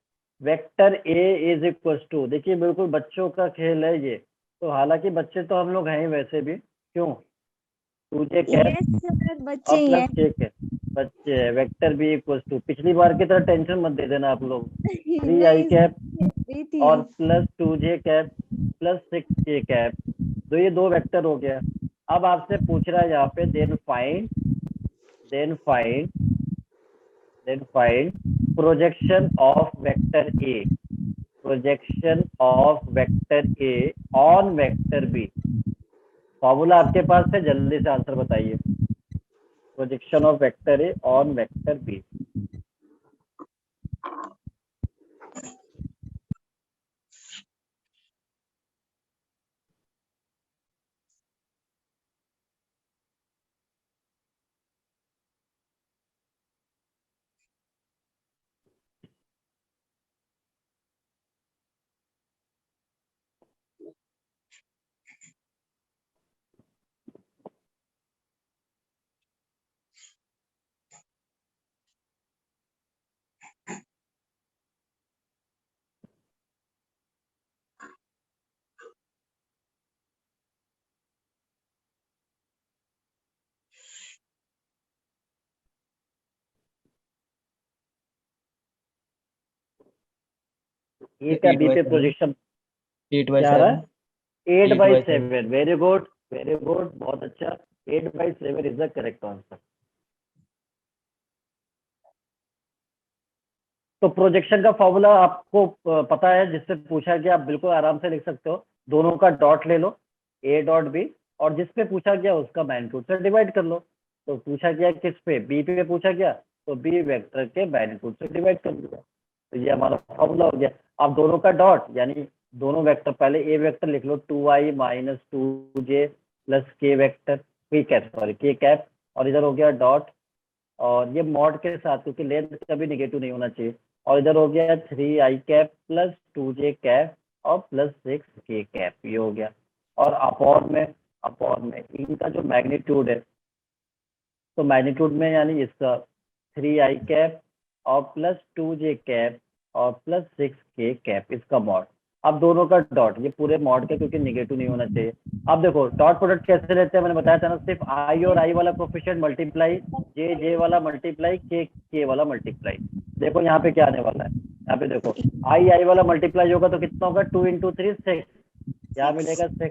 Speaker 5: vector A is equal to, देखिए बिल्कुल बच्चों का खेल है ये, तो हालांकि बच्चे तो हम लोग हैं ही वैसे भी, क्यों? 2j cap
Speaker 2: Yes, sir. बच्चे
Speaker 5: और
Speaker 2: ही
Speaker 5: प्लस
Speaker 2: हैं.
Speaker 5: k के बच्चे है, वेक्टर बी इक्वल टू, पिछली बार की तरह टेंशन मत दे देना आप लोग, 3i कैप
Speaker 2: दी थी.
Speaker 5: और plus 2j cap plus 6k cap, तो ये दो वेक्टर हो गया। अब आपसे पूछ रहा है यहाँ पे, then find projection of vector A, projection of vector A on vector B. Formula आपके पास है, जल्दी से आंसर बताइए। Projection of vector A on vector B. A का बी पे प्रोजेक्शन
Speaker 6: 8/7।
Speaker 5: क्या रहा है? 8/7।
Speaker 6: 8/7।
Speaker 5: वेरी गुड, बहुत अच्छा। 8/7 इज द करेक्ट आंसर। तो प्रोजेक्शन का फॉर्मूला आपको पता है, जिससे पूछा गया आप बिल्कुल आराम से लिख सकते हो, दोनों का डॉट ले लो, ए डॉट बी, और जिस पे पूछा गया उसका मैग्नीट्यूड से डिवाइड कर लो। तो पूछा गया किस पे, बी पे पूछा गया, तो बी वेक्टर के मैग्नीट्यूड से डिवाइड कर दिया, तो ये हमारा फॉर्मूला हो गया। अब दोनों का डॉट, यानी दोनों वेक्टर, पहले ए वेक्टर लिख लो, 2i माइनस 2j प्लस के वेक्टर, के कैप, सॉरी के कैप, और इधर हो गया डॉट, और ये मॉड के साथ, क्योंकि लेंथ कभी निगेटिव नहीं होना चाहिए, और इधर हो गया 3i cap plus 2j cap और प्लस 6k कैप, ये हो गया। और अपॉन में इनका जो मैग्नीट्यूड है, तो मैग्नीट्यूड में यानी इसका 3i कैप और प्लस 2j कैप और प्लस 6k कैप, इसका मॉड। अब दोनों का डॉट, ये पूरे मॉड के, क्योंकि निगेटिव नहीं होना चाहिए। अब देखो डॉट प्रोडक्ट कैसे लेते हैं, मैंने बताया था ना, सिर्फ i और i वाला कोफिशिएंट मल्टीप्लाई, j वाला मल्टीप्लाई, k वाला मल्टीप्लाई। देखो यहाँ पे क्या आने वाला है, यहाँ पे देखो i वाला मल्टीप्लाई होगा तो कितना होगा, 2 × 3 6, क्या मिलेगा 6।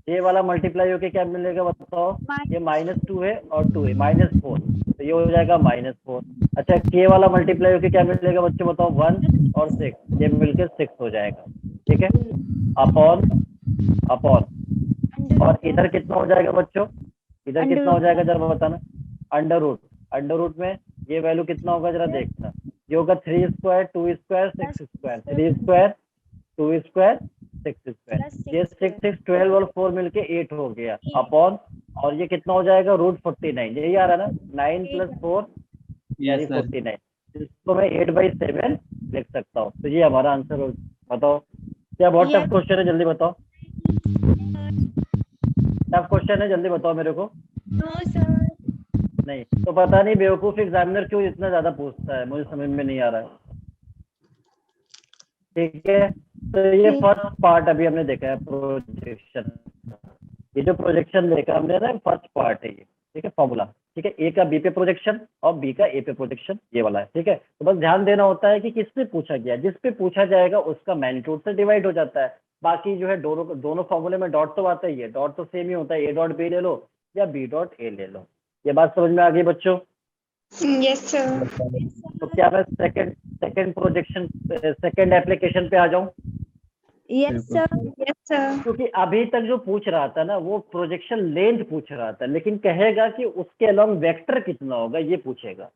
Speaker 5: j वाला मल्टीप्लाई होके क्या मिलेगा बताओ, ये -2 है और 2 है, -4, तो ये हो जाएगा -4। अच्छा, k वाला मल्टीप्लाई होके क्या मिलेगा बच्चों बताओ, 1 और 6, ये मिलकर 6 हो जाएगा। ठीक है, अपॉन, और इधर कितना हो जाएगा बच्चों, इधर कितना हो जाएगा जरा बताना, अंडर रूट में ये वैल्यू कितना होगा जरा देखना, ये होगा 3 square 2 square 6 square, 3 square 2 square 6 square, ये 6 6 12 और 4 मिलके 8 हो गया, अपॉन, और ये कितना हो जाएगा, √49, यही आ रहा है ना, 9 + 4 यानी 49, इसको मैं 8/7 लिख सकता हूँ। तो ये हमारा आंसर हो। बताओ क्या बहुत टफ क्वेश्चन है, जल्दी बताओ, टफ क्वेश्चन क्वेश्चन है, जल्दी बताओ मेरे को।
Speaker 2: No sir.
Speaker 5: नहीं तो पता नहीं बेवकूफ एग्जामिनर क्यों इतना ज्यादा पूछता है, मुझे समझ में नहीं आ रहा है। ठीक है, तो ये
Speaker 4: ठीक।
Speaker 5: फर्स्ट पार्ट अभी हमने देखा है प्रोजेक्शन। ये जो प्रोजेक्शन देखा हमने ना, फर्स्ट पार्ट है ये। ठीक है, फॉर्मूला। ठीक है, ए का बी पे प्रोजेक्शन और बी का ए पे प्रोजेक्शन, ये वाला है। ठीक है, तो बस ध्यान देना होता है कि किस पे पूछा गया, जिस पे पूछा जाएगा उसका मैग्नीट्यूड से डिवाइड हो जाता है। बाकी जो है दोनों फॉर्मूले में डॉट तो आता ही है, डॉट तो सेम ही होता है, ए डॉट बी ले लो या बी डॉट ए ले लो। ये बात समझ में आ गई बच्चों?
Speaker 3: Yes, sir.
Speaker 5: तो क्या मैं सेकंड प्रोजेक्शन सेकंड एप्लीकेशन पे आ जाऊं?
Speaker 2: Yes sir.
Speaker 3: Yes, sir.
Speaker 5: क्योंकि अभी तक जो पूछ रहा था ना वो प्रोजेक्शन लेंथ पूछ रहा था, लेकिन कहेगा कि उसके अलोंग वेक्टर कितना होगा ये पूछेगा।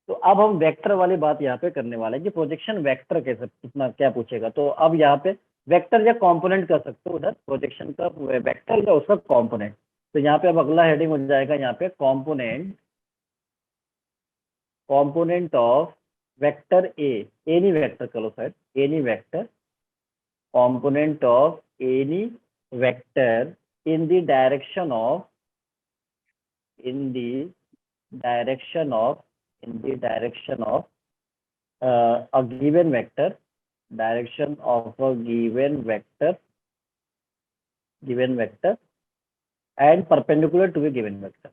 Speaker 5: तो अब हम वेक्टर वाली बात यहाँ पे करने वाले हैं कि प्रोजेक्शन वेक्टर कैसे कितना क्या पूछेगा। तो अब यहाँ पे वेक्टर या कंपोनेंट कर सकते हो उधर, प्रोजेक्शन का वेक्टर या उसका कंपोनेंट। तो यहाँ पे अब अगला हेडिंग हो जाएगा यहाँ पे component of vector A, any vector करो शायद, any vector, component of any vector in the direction of a given vector, direction of a given vector and perpendicular to a given vector.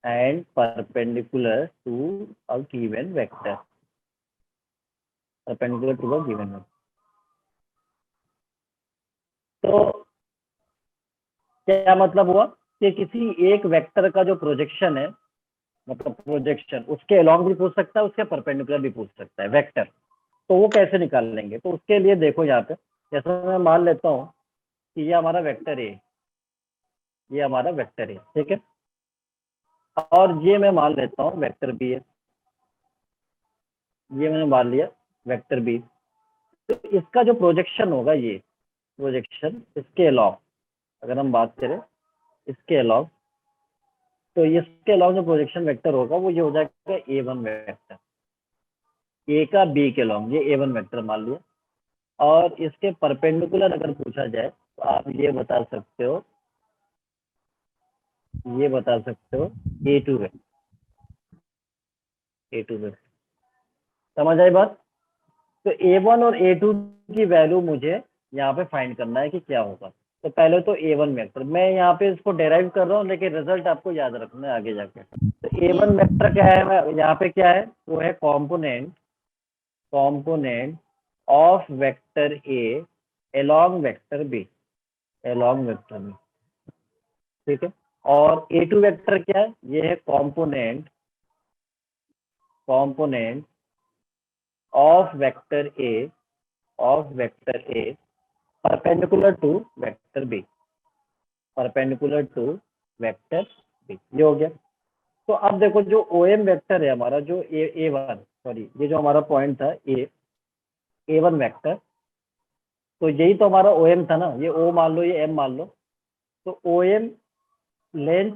Speaker 5: And perpendicular to a given vector. Perpendicular to a given vector. तो क्या मतलब हुआ कि किसी एक vector का जो projection है, मतलब प्रोजेक्शन उसके अलोंग भी पूछ सकता है, उसके परपेंडिकुलर भी पूछ सकता है वेक्टर। तो वो कैसे निकाल लेंगे? तो उसके लिए देखो यहाँ पे, जैसे मैं मान लेता हूँ कि ये हमारा वेक्टर है, ये हमारा वेक्टर है। ठीक है, और ये मैं मान लेता हूँ वेक्टर बी है, ये मैंने मान लिया वेक्टर बी। तो इसका जो प्रोजेक्शन होगा, ये प्रोजेक्शन इसके अलावा अगर हम बात करें इसके अलावा, तो इसके अलावा जो प्रोजेक्शन वेक्टर होगा वो ये हो जाएगा A1 वेक्टर। ए का बी के अलावा ये A1 वेक्टर मान लिया, और इसके परपेंडिकुलर अगर पूछा जाए तो आप ये बता सकते हो A2 है, A2 है। समझ आई बात? तो A1 और A2 की वैल्यू मुझे यहाँ पे फाइंड करना है कि क्या होगा। तो पहले तो A1 वेक्टर मैं यहाँ पे इसको डेराइव कर रहा हूँ, लेकिन रिजल्ट आपको याद रखना है आगे जाके। तो A1 वेक्टर क्या है यहाँ पे, क्या है वो है component of vector A along vector B, ठीक है। और A2 वेक्टर क्या है, ये है component of vector A perpendicular to vector B, ये हो गया। तो अब देखो जो OM वेक्टर है हमारा, जो A1 सॉरी ये जो हमारा पॉइंट था A1 वेक्टर, तो यही तो हमारा OM था ना, ये O मान लो, ये M मान लो। तो OM लेंथ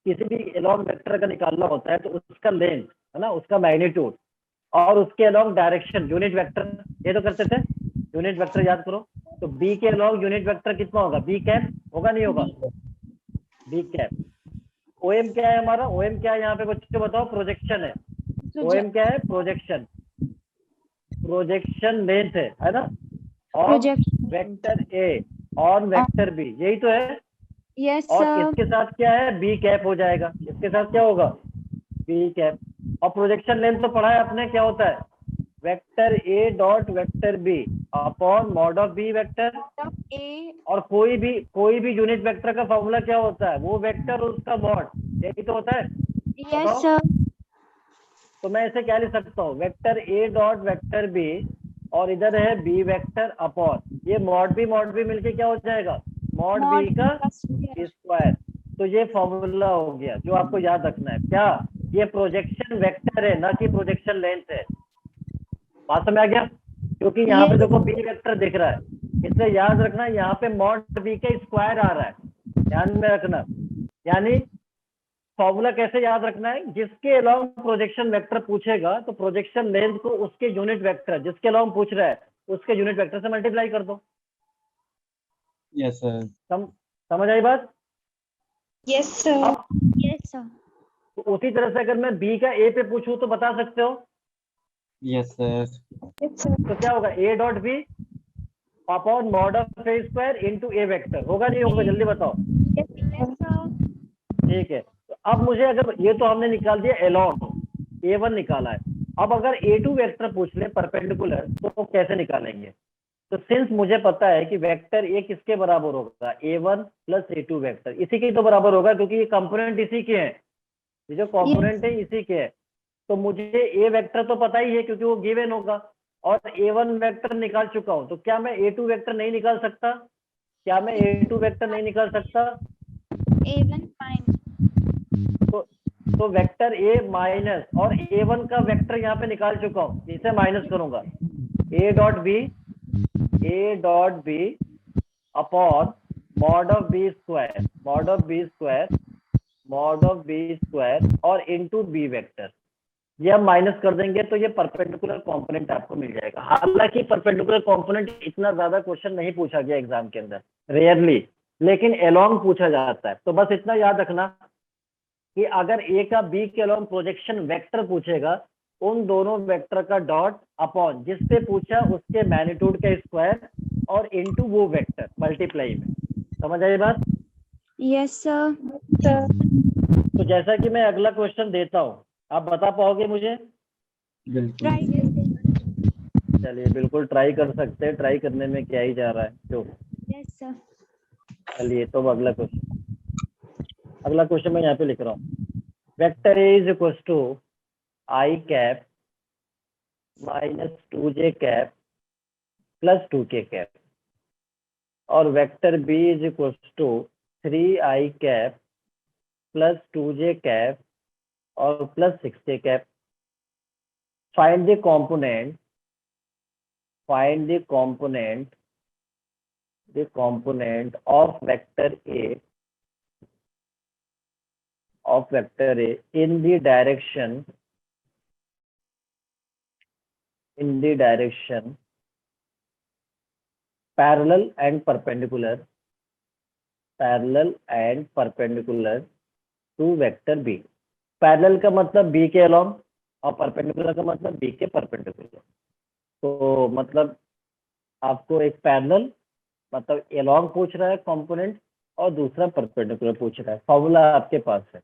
Speaker 5: किसी भी अलोंग वेक्टर का निकालना होता है तो उसका लेंथ है ना, उसका मैग्नीट्यूड और उसके अलोंग डायरेक्शन, यूनिट वेक्टर, ये तो करते थे यूनिट वेक्टर, याद करो। तो बी के अलोंग यूनिट वेक्टर कितना होगा, बी कैप होगा, नहीं होगा, बी कैप। ओएम क्या है हमारा, ओएम क्या है यहाँ पे बच्चों बताओ, प्रोजेक्शन है। ओएम क्या है, प्रोजेक्शन लेंथ है ना, और वेक्टर ए और वेक्टर बी, यही तो है।
Speaker 2: यस
Speaker 5: और
Speaker 2: सर।
Speaker 5: इसके साथ क्या है, बी कैप हो जाएगा, इसके साथ क्या होगा, बी कैप। और प्रोजेक्शन लेंथ तो पढ़ा है आपने, क्या होता है, vector A dot vector B upon mod of B vector
Speaker 2: A.
Speaker 5: और कोई भी यूनिट वेक्टर का फॉर्मूला क्या होता है, वो वेक्टर और उसका मॉड, यही तो होता है।
Speaker 2: Yes sir.
Speaker 5: तो मैं इसे क्या लिख सकता हूँ, vector A dot vector B और इधर है बी वेक्टर अपॉन, ये मॉड बी मिलके क्या हो जाएगा, मॉड बी का स्क्वायर। तो ये फॉर्मूला हो गया जो आपको याद रखना है। क्या ये प्रोजेक्शन वेक्टर है, ना कि प्रोजेक्शन लेंथ है। बात समझ आ गया? क्योंकि यहाँ पे देखो बी वेक्टर दिख रहा है, इसलिए याद रखना यहाँ पे मॉड बी का स्क्वायर आ रहा है, ध्यान में रखना। यानी फॉर्मूला कैसे याद रखना है, जिसके अलोंग प्रोजेक्शन वेक्टर पूछेगा तो प्रोजेक्शन लेंथ को उसके यूनिट वेक्टर जिसके अलोंग पूछ रहा है उसके यूनिट वेक्टर से मल्टीप्लाई कर दो।
Speaker 6: Yes sir.
Speaker 5: समझ आई बात?
Speaker 3: Yes, sir.
Speaker 2: Yes, sir.
Speaker 5: तो उसी तरह से अगर मैं बी का ए पे पूछूं तो बता सकते हो?
Speaker 6: Yes sir.
Speaker 3: Yes, sir.
Speaker 5: तो क्या होगा? A dot B upon mod of A square into A vector, होगा नहीं होगा? जल्दी बताओ।
Speaker 2: Yes, sir.
Speaker 5: ठीक है, तो अब मुझे अगर ये तो हमने निकाल दिया एलॉन्ग, A1 निकाला है। अब अगर A2 वेक्टर पूछ ले परपेंडिकुलर तो कैसे निकालेंगे? तो सिंस मुझे पता है कि वेक्टर ए किसके बराबर होगा, A1 प्लस A2 वेक्टर, इसी के तो बराबर होगा क्योंकि ये कंपोनेंट इसी के हैं, ये जो कंपोनेंट है इसी के है। तो मुझे ए वेक्टर तो पता ही है क्योंकि वो गिवन होगा, और A1 वेक्टर निकाल चुका हूं, तो क्या मैं A2 वेक्टर नहीं निकाल सकता? क्या मैं A2 वेक्टर नहीं निकाल सकता?
Speaker 2: A1 minus.
Speaker 5: तो वेक्टर ए माइनस और A1 का वेक्टर यहाँ पे निकाल चुका हूँ, इसे माइनस करूंगा। A dot B upon mod of B square, mod of B square और इनटू बी वेक्टर, ये हम माइनस कर देंगे तो ये परपेंडिकुलर कंपोनेंट आपको मिल जाएगा। हालांकि परपेंडिकुलर कंपोनेंट इतना ज्यादा क्वेश्चन नहीं पूछा गया एग्जाम के अंदर, रेयरली, लेकिन एलोंग पूछा जाता है। तो बस इतना याद रखना कि अगर ए का बी के अलोंग प्रोजेक्शन वेक्टर पूछेगा, उन दोनों वेक्टर का डॉट अपॉन जिससे पूछा उसके मैग्नीट्यूड का स्क्वायर और इनटू वो वेक्टर मल्टीप्लाई में। समझ आई बात?
Speaker 2: Yes, sir.
Speaker 5: तो जैसा कि मैं अगला क्वेश्चन देता हूं, आप बता पाओगे मुझे?
Speaker 6: बिल्कुल।
Speaker 2: Right.
Speaker 5: चलिए बिल्कुल ट्राई कर सकते हैं, ट्राई करने में क्या ही जा रहा है, क्यों?
Speaker 2: Yes, sir.
Speaker 5: चलिए तो अगला क्वेश्चन मैं यहाँ पे लिख रहा हूँ। Vector A is equal to I cap minus 2j cap plus 2k cap, और vector B is equal to 3i cap plus 2j cap और plus 6k cap. Find the component of vector A in the direction parallel and perpendicular to vector B। Parallel का मतलब B के along और perpendicular का मतलब B के perpendicular. तो मतलब आपको एक पैरेलल मतलब अलोंग पूछ रहा है कंपोनेंट और दूसरा परपेंडिकुलर पूछ रहा है। फॉर्मूला आपके पास है।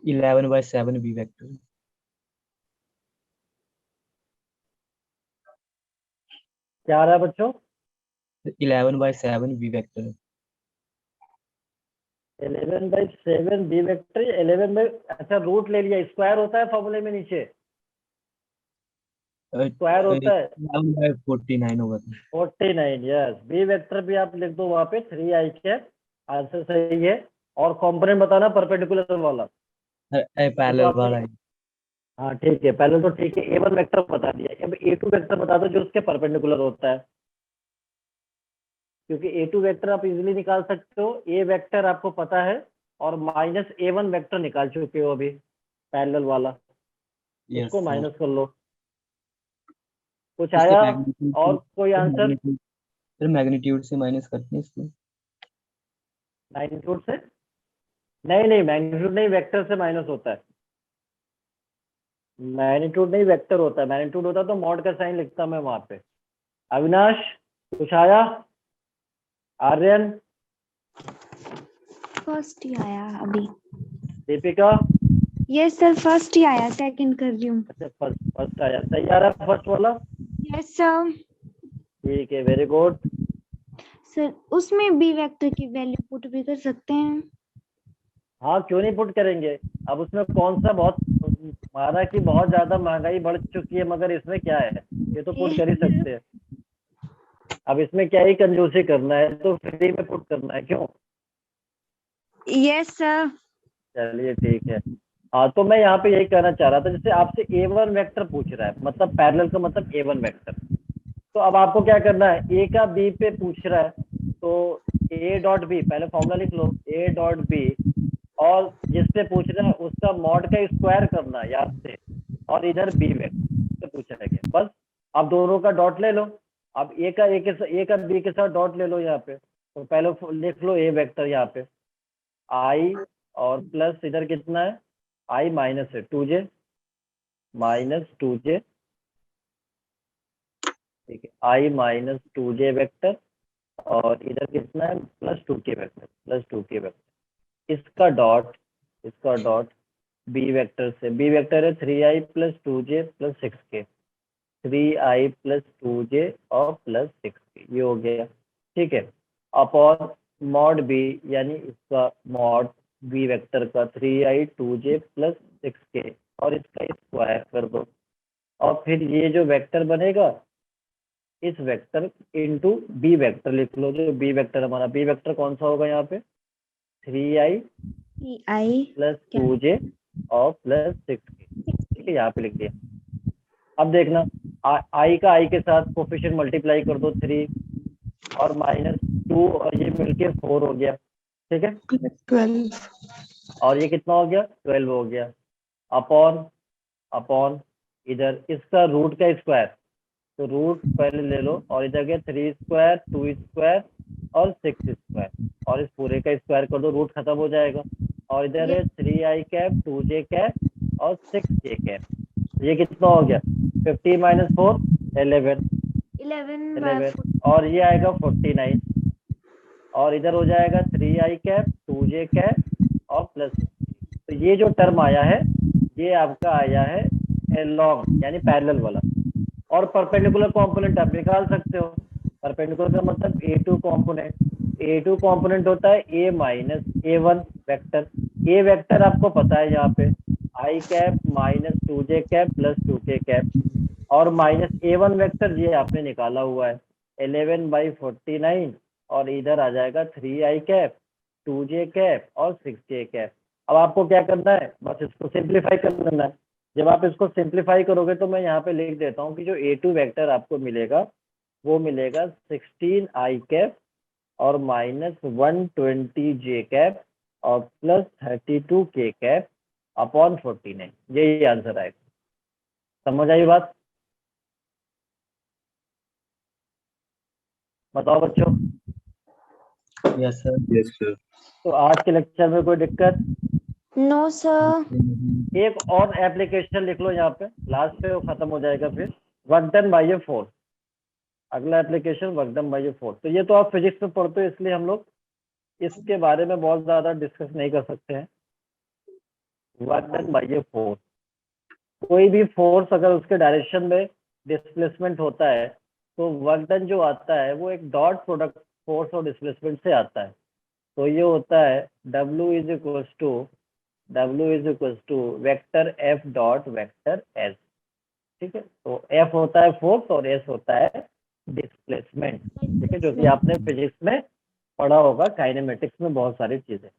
Speaker 6: Eleven by seven B vector.
Speaker 5: क्या आ रहा है बच्चों?
Speaker 6: 11/7 B vector.
Speaker 5: 11/7 B vector. 11 by, अच्छा रूट ले लिया, स्क्वायर होता है फॉर्मूले में नीचे, स्क्वायर होता है
Speaker 6: 11/49 होगा।
Speaker 5: 49। यस, बी वेक्टर भी आप लिख दो वहां पे 3i कैप, आंसर सही है। और कंपोनेंट बताना परपेंडिकुलर वाला,
Speaker 6: पैरेलल वाला है।
Speaker 5: हाँ ठीक है, पहले तो ठीक है। A1 वेक्टर बता दिया, अब A2 वेक्टर बता दो जो उसके परपेंडिकुलर होता है, क्योंकि A2 वेक्टर आप इजीली निकाल सकते हो। A वेक्टर आपको पता है और माइनस A1 वेक्टर निकाल चुके हो अभी, पैरेलल वाला, उसको माइनस कर लो। कुछ आया और कोई आंसर?
Speaker 6: फिर मैग्नीट्यूड से माइनस करते हैं इसको।
Speaker 5: मैग्नीट्यूड से नहीं, मैग्नीट्यूड नहीं, वेक्टर से माइनस होता है। मैग्नीट्यूड नहीं, वेक्टर होता है। मैग्नीट्यूड होता तो मॉड का साइन लिखता मैं वहां पे। अविनाश कुछ आया? आर्यन?
Speaker 2: फर्स्ट ही आया अभी।
Speaker 5: दीपिका?
Speaker 2: यस सर, फर्स्ट ही आया, सेकंड कर रही हूँ।
Speaker 5: अच्छा फर्स्ट आया, सही आ रहा है फर्स्ट वाला?
Speaker 2: Yes sir.
Speaker 5: ठीक है, वेरी गुड।
Speaker 2: सर उसमें बी वेक्टर की वैल्यू पुट भी कर सकते हैं?
Speaker 5: हाँ क्यों नहीं पुट करेंगे। अब उसमें कौन सा बहुत माना कि बहुत ज्यादा महंगाई बढ़ चुकी है, मगर इसमें क्या है, ये तो पुट कर ही सकते हैं। अब इसमें क्या ही कंजूसी करना है, तो फ्री में पुट करना है, क्यों।
Speaker 2: Yes sir.
Speaker 5: चलिए ठीक है। हाँ तो मैं यहाँ पे यही कहना चाह रहा था, जैसे आपसे A1 वेक्टर पूछ रहा है, मतलब पैरेलल का मतलब A1 वेक्टर। तो अब आपको क्या करना है, A का B पे पूछ रहा है, तो A डॉट बी, पहले फॉर्मूला लिख लो, A डॉट बी, और जिससे पूछ रहा है उसका मॉड का स्क्वायर करना है याद से, और इधर B वेक्टर से पूछा गया, बस। आप दोनों का डॉट ले लो। अब A का B के साथ डॉट ले लो यहाँ पे, तो पहले लिख लो A वेक्टर यहाँ पे, I और प्लस इधर कितना है, I माइनस है 2j माइनस 2j, ठीक है, I माइनस 2j वेक्टर, और इधर कितना है प्लस 2k वेक्टर, इसका डॉट B वेक्टर से, B वेक्टर है 3i plus 2j plus 6k, 3i plus 2j और प्लस 6k, ये हो गया, ठीक है। अपॉन मॉड B, यानी इसका मॉड B वेक्टर का 3i 2j प्लस 6k, और इसका स्क्वायर कर दो, और फिर ये जो वेक्टर बनेगा, इस वेक्टर इंटू B वेक्टर लिख लो, जो B वेक्टर हमारा, B वेक्टर कौन सा होगा यहाँ पे, 3i प्लस 2j और प्लस 6k, ठीक है, यहाँ पे लिख दिया। अब देखना, I का I के साथ कोफिशिएंट मल्टीप्लाई कर दो 3 और माइनस 2, और ये मिलके 4 हो गया, ठीक है,
Speaker 7: 12
Speaker 5: और ये कितना हो गया, 12 हो गया। अपॉन इधर इसका रूट का स्क्वायर, तो रूट पहले ले लो, और इधर गया 3 स्क्वायर 2 स्क्वायर और 6 स्क्वायर, और इस पूरे का स्क्वायर कर दो, रूट खत्म हो जाएगा, और इधर है 3i कैप 2j कैप और 6j कैप, ये कितना हो गया, 50 माइनस 4 11,
Speaker 2: 11
Speaker 5: और ये आएगा 49, और इधर हो जाएगा 3i कैप 2j कैप और प्लस, तो ये जो टर्म आया है ये आपका आया है एलॉन्ग यानी पैरेलल वाला। और परपेंडिकुलर कंपोनेंट आप निकाल सकते हो, परपेंडिकुलर का मतलब A2 कंपोनेंट होता है A minus A1 vector, A vector आपको पता है यहाँ पे i cap minus 2j cap plus 2k cap, और माइनस A1 वेक्टर ये आपने निकाला हुआ है 11/49, और इधर आ जाएगा 3i कैप 2j कैप और 6j कैप। अब आपको क्या करना है, बस इसको सिंप्लीफाई कर लेना है। जब आप इसको सिंप्लीफाई करोगे तो मैं यहाँ पे लिख देता हूँ कि जो A2 वेक्टर आपको मिलेगा वो मिलेगा 16i कैप और माइनस 120j कैप और प्लस 32k कैप अपॉन 49, यही आंसर आएगा। समझ आई बात, बताओ बच्चों।
Speaker 6: Yes sir.
Speaker 5: तो आज के लेक्चर में कोई दिक्कत,
Speaker 4: नो सर।
Speaker 5: एक और एप्लीकेशन लिख लो यहाँ पे, लास्ट पे वो खत्म हो जाएगा, फिर work done by a force, अगला application work done by a force. तो ये तो आप फिजिक्स में पढ़ते हो, इसलिए हम लोग इसके बारे में बहुत ज्यादा डिस्कस नहीं कर सकते हैं। Work done by a force, कोई भी फोर्स अगर उसके डायरेक्शन में डिस्प्लेसमेंट होता है तो वर्क डन जो आता है वो एक डॉट प्रोडक्ट फोर्स और डिस्प्लेसमेंट से आता है। तो ये होता है W is equals to vector F dot vector S, ठीक है। तो F होता है फोर्स और S होता है डिस्प्लेसमेंट, ठीक है, जो कि आपने फिजिक्स में पढ़ा होगा, काइनेमेटिक्स में बहुत सारी चीजें।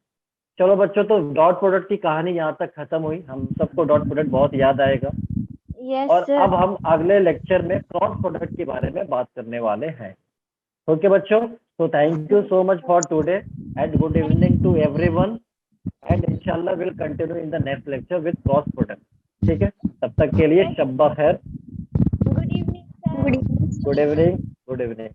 Speaker 5: चलो बच्चों, तो डॉट प्रोडक्ट की कहानी यहाँ तक खत्म हुई, हम सबको डॉट प्रोडक्ट बहुत याद आएगा।
Speaker 4: यस
Speaker 5: और
Speaker 4: सर।
Speaker 5: अब हम अगले लेक्चर में क्रॉस प्रोडक्ट के बारे में बात करने वाले हैं। ओके बच्चों, so thank you so much for today and good evening to everyone, and inshallah we'll continue in the next lecture with cross product, ठीक है। तब तक के लिए शब्बा खैर,
Speaker 2: good evening sir.
Speaker 5: Good evening.